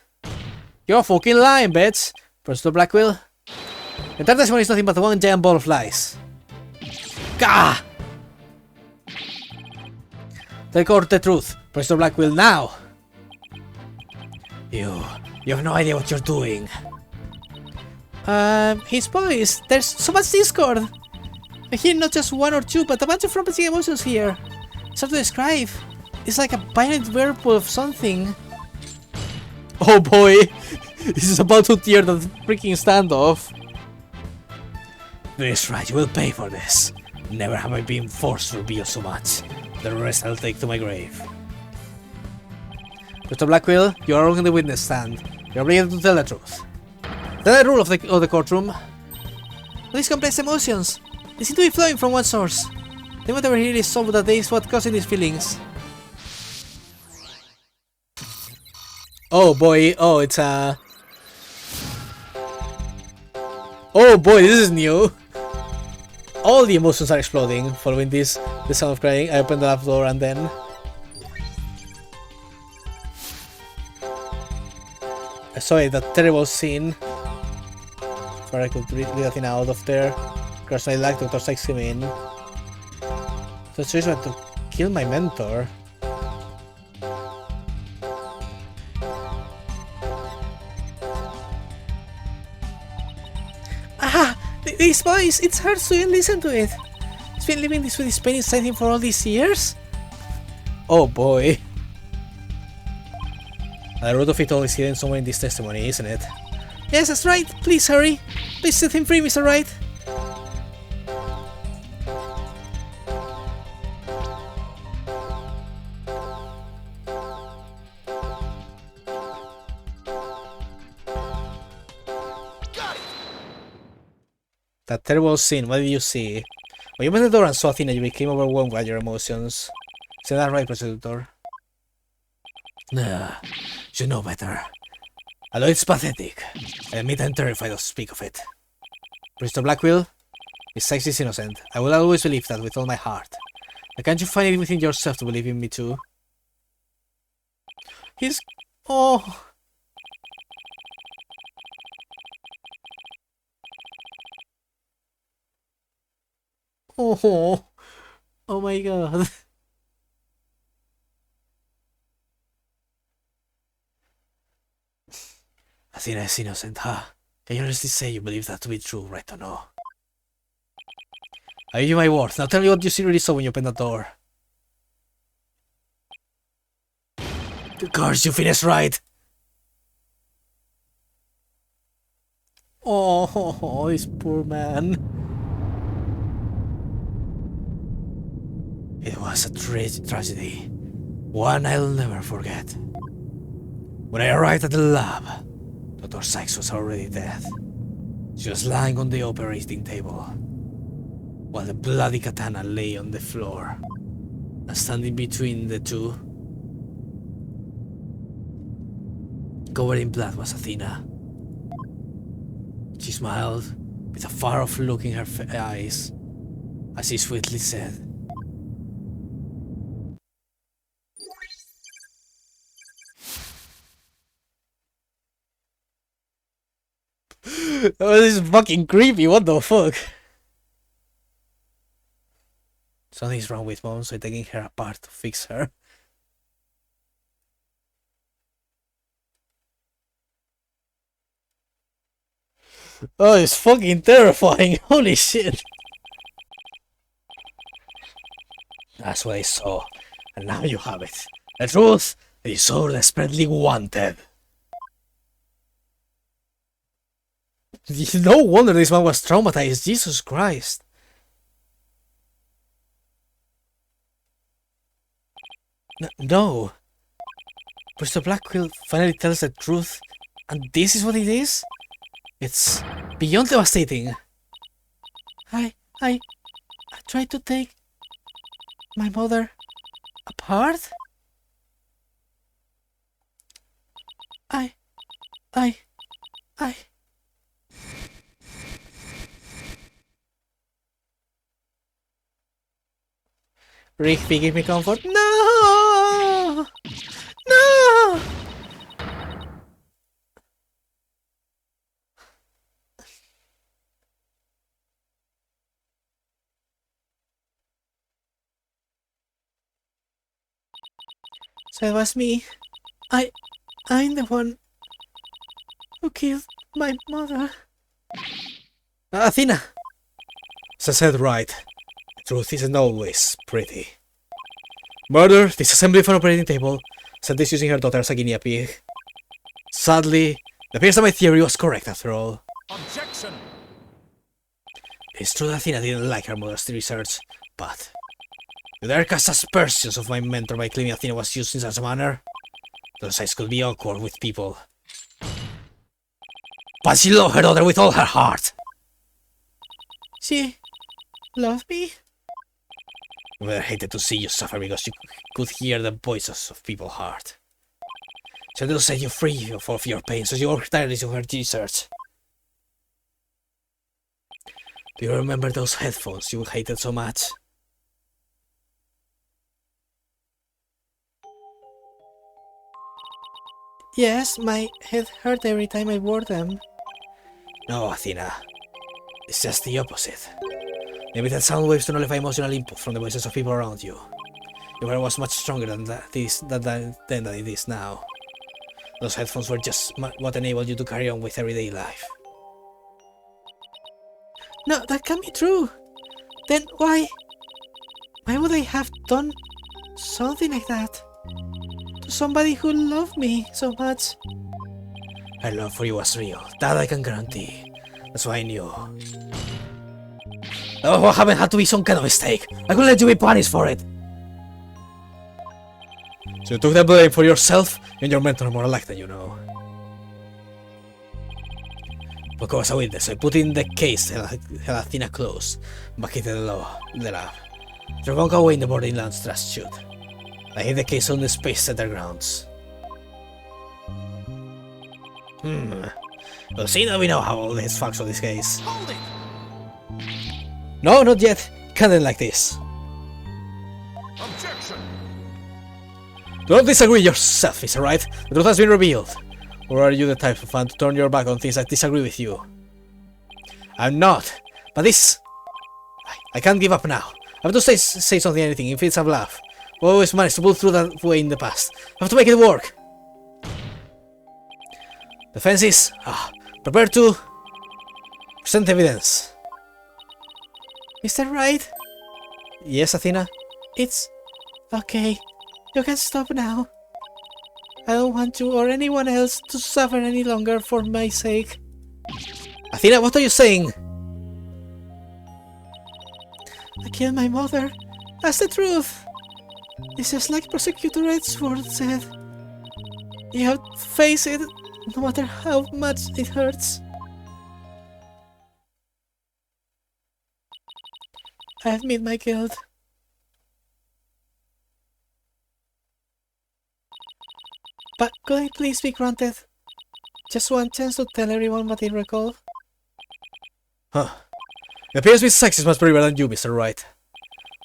S1: you're fucking lying, bitch! Professor Blackwell. The entire testimony is nothing but one giant ball of lies. Gah! Tell court the truth, Professor Blackwell, now! You have no idea what you're doing. His boys, there's so much discord. I hear not just one or two, but a bunch of romancing emotions here. It's hard to describe. It's like a violent whirlpool of something. Oh boy! This is about to tear the freaking standoff. That's right, you will pay for this. Never have I been forced to reveal so much. The rest I'll take to my grave. Mr. Blackwell, you are on the witness stand. You are obligated to tell the truth. The rule of the courtroom. These complex emotions. They seem to be flowing from one source. Then whatever here is solved that day is what causing these feelings. Oh boy, oh it's a... Oh boy, this is new. All the emotions are exploding following the sound of crying. I opened the lab door and then... I saw that terrible scene. Before I could read Athena out of there. Because I like Dr. Sykes came in. So choice went to kill my mentor. Aha! This voice! It's hard to even listen to it! He's been living this with his pain inside him for all these years? Oh boy. The root of it all is hidden somewhere in this testimony, isn't it? Yes, that's right! Please hurry! Please set him free, Mr. Wright! That terrible scene, what did you see? When you opened the door and saw Athena, you became overwhelmed by your emotions. Isn't that right, Prosecutor? Nah, you know better. Although it's pathetic, I admit I'm terrified to speak of it. Mr. Blackwell, Miss Sykes is innocent. I will always believe that with all my heart. But can't you find it within yourself to believe in me too? He's... Oh... Oh, oh my god. Athena is innocent, huh? Can you honestly say you believe that to be true, right or no? I give you my word. Now tell me what you really saw when you opened the door. Of course, you finished right. Oh, this poor man. It was a tragedy, one I'll never forget. When I arrived at the lab, Dr. Sykes was already dead. She was lying on the operating table, while the bloody katana lay on the floor. And standing between the two, covered in blood, was Athena. She smiled, with a far-off look in her eyes, as she sweetly said, "Oh, this is fucking creepy, what the fuck?" Something's wrong with Mom, so I'm taking her apart to fix her. Oh, it's fucking terrifying, holy shit. That's what I saw, and now you have it. The truth that you so desperately wanted. No wonder this man was traumatized, Jesus Christ. No. Mr. Blackwell finally tells the truth, and this is what it is? It's beyond devastating. I tried to take my mother apart? I... Rigby, give me comfort. No! No! So it was me. I'm the one who killed my mother. Athena! So I said right. Truth isn't always pretty. Murder, disassembly of an operating table, said this using her daughter as a guinea pig. Sadly, it appears that my theory was correct after all.
S3: Objection!
S1: It's true that Athena didn't like her modesty research, but you dare cast aspersions of my mentor by claiming Athena was used in such a manner? Those sites could be awkward with people. But she loved her daughter with all her heart! She loved me? I would have hated to see you suffer because you could hear the voices of people's heart. She will set you free of your pain, so you work tirelessly on her research. Do you remember those headphones you hated so much? Yes, my head hurt every time I wore them. No, Athena. It's just the opposite. Maybe that sound waves to nullify emotional input from the voices of people around you. Your hair was much stronger than it is now. Those headphones were just what enabled you to carry on with everyday life. No, that can't be true. Then why would I have done something like that? To somebody who loved me so much. Her love for you was real, that I can guarantee. That's why I knew. Oh, what happened had to be some kind of mistake. I couldn't let you be punished for it. So you took the blame for yourself and your mentor more alike than you know. Because as a witness, I put in the case held Athena close, back into the lab. You're going away in the Borderlands trash chute. I hid the case on the Space Center grounds. Well, see, now we know how all this fucks on this case.
S3: Hold it!
S1: No, not yet. Can't end like this.
S4: Objection!
S1: Do not disagree yourself, is it right? The truth has been revealed. Or are you the type of fan to turn your back on things that disagree with you? I'm not. But this... I can't give up now. I have to say something, anything, if it's a bluff. We always managed to pull through that way in the past. I have to make it work. Defenses, prepare to present evidence. Is that right? Yes, Athena. It's okay. You can stop now. I don't want you or anyone else to suffer any longer for my sake. Athena, what are you saying? I killed my mother. That's the truth. It's just like Prosecutor Edgeworth said. You have to face it, no matter how much it hurts. I admit my guilt. But could I please be granted just one chance to tell everyone what I recall? Huh. It appears Miss Sykes is much braver than you, Mr. Wright.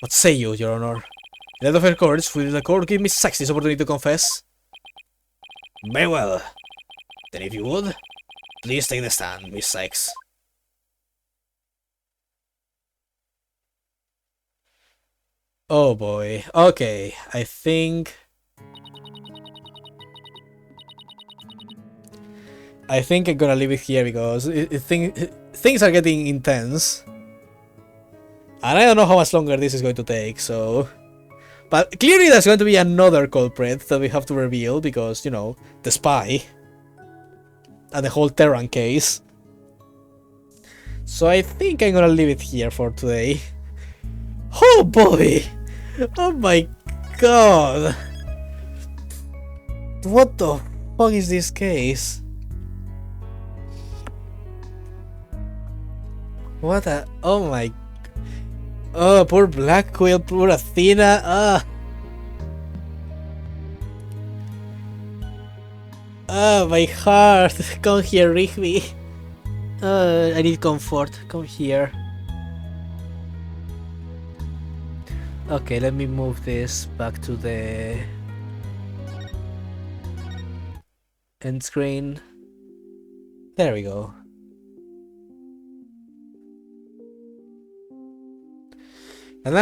S1: What say you, Your Honor? In light of her courage, will the court give Miss Sykes this opportunity to confess? Very well. Then if you would, please take the stand, Miss Sykes. Oh boy. Okay, I think I'm gonna leave it here because things are getting intense. And I don't know how much longer this is going to take, so... But clearly there's going to be another culprit that we have to reveal because, you know, the spy. And the whole Terran case. So I think I'm gonna leave it here for today. Oh boy! Oh my god! What the fuck is this case? What a... Oh my... Oh, poor Black Quill, poor Athena, my heart. Come here, Rigby. I need comfort. Come here. Okay, let me move this back to the end screen. There we go. And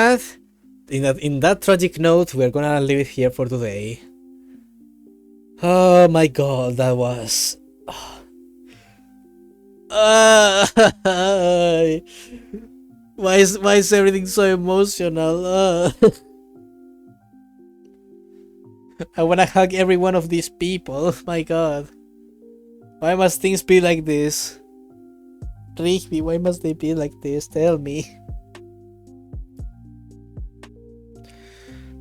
S1: in that tragic note, we're gonna leave it here for today. Oh my god, that was... why is everything so emotional? I wanna hug every one of these people. My god. Why must things be like this? Rigby, why must they be like this? Tell me.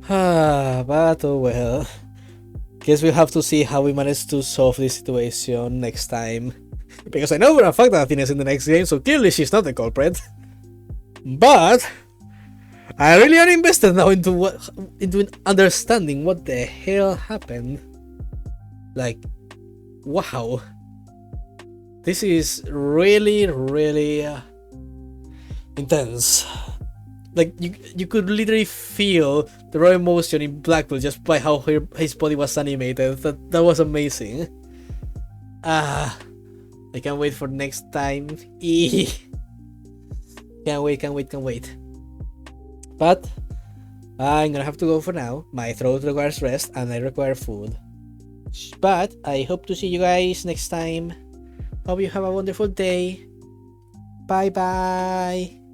S1: But oh well. Guess we'll have to see how we manage to solve this situation next time. Because I know for a fact that Athena's in the next game, so clearly she's not the culprit. But I really am invested now into understanding what the hell happened. Like, wow. This is really, really intense. Like, you could literally feel the raw emotion in Blackpool just by how his body was animated. That was amazing. I can't wait for next time. Can't wait. But I'm gonna have to go for now. My throat requires rest and I require food. But I hope to see you guys next time. Hope you have a wonderful day. Bye bye.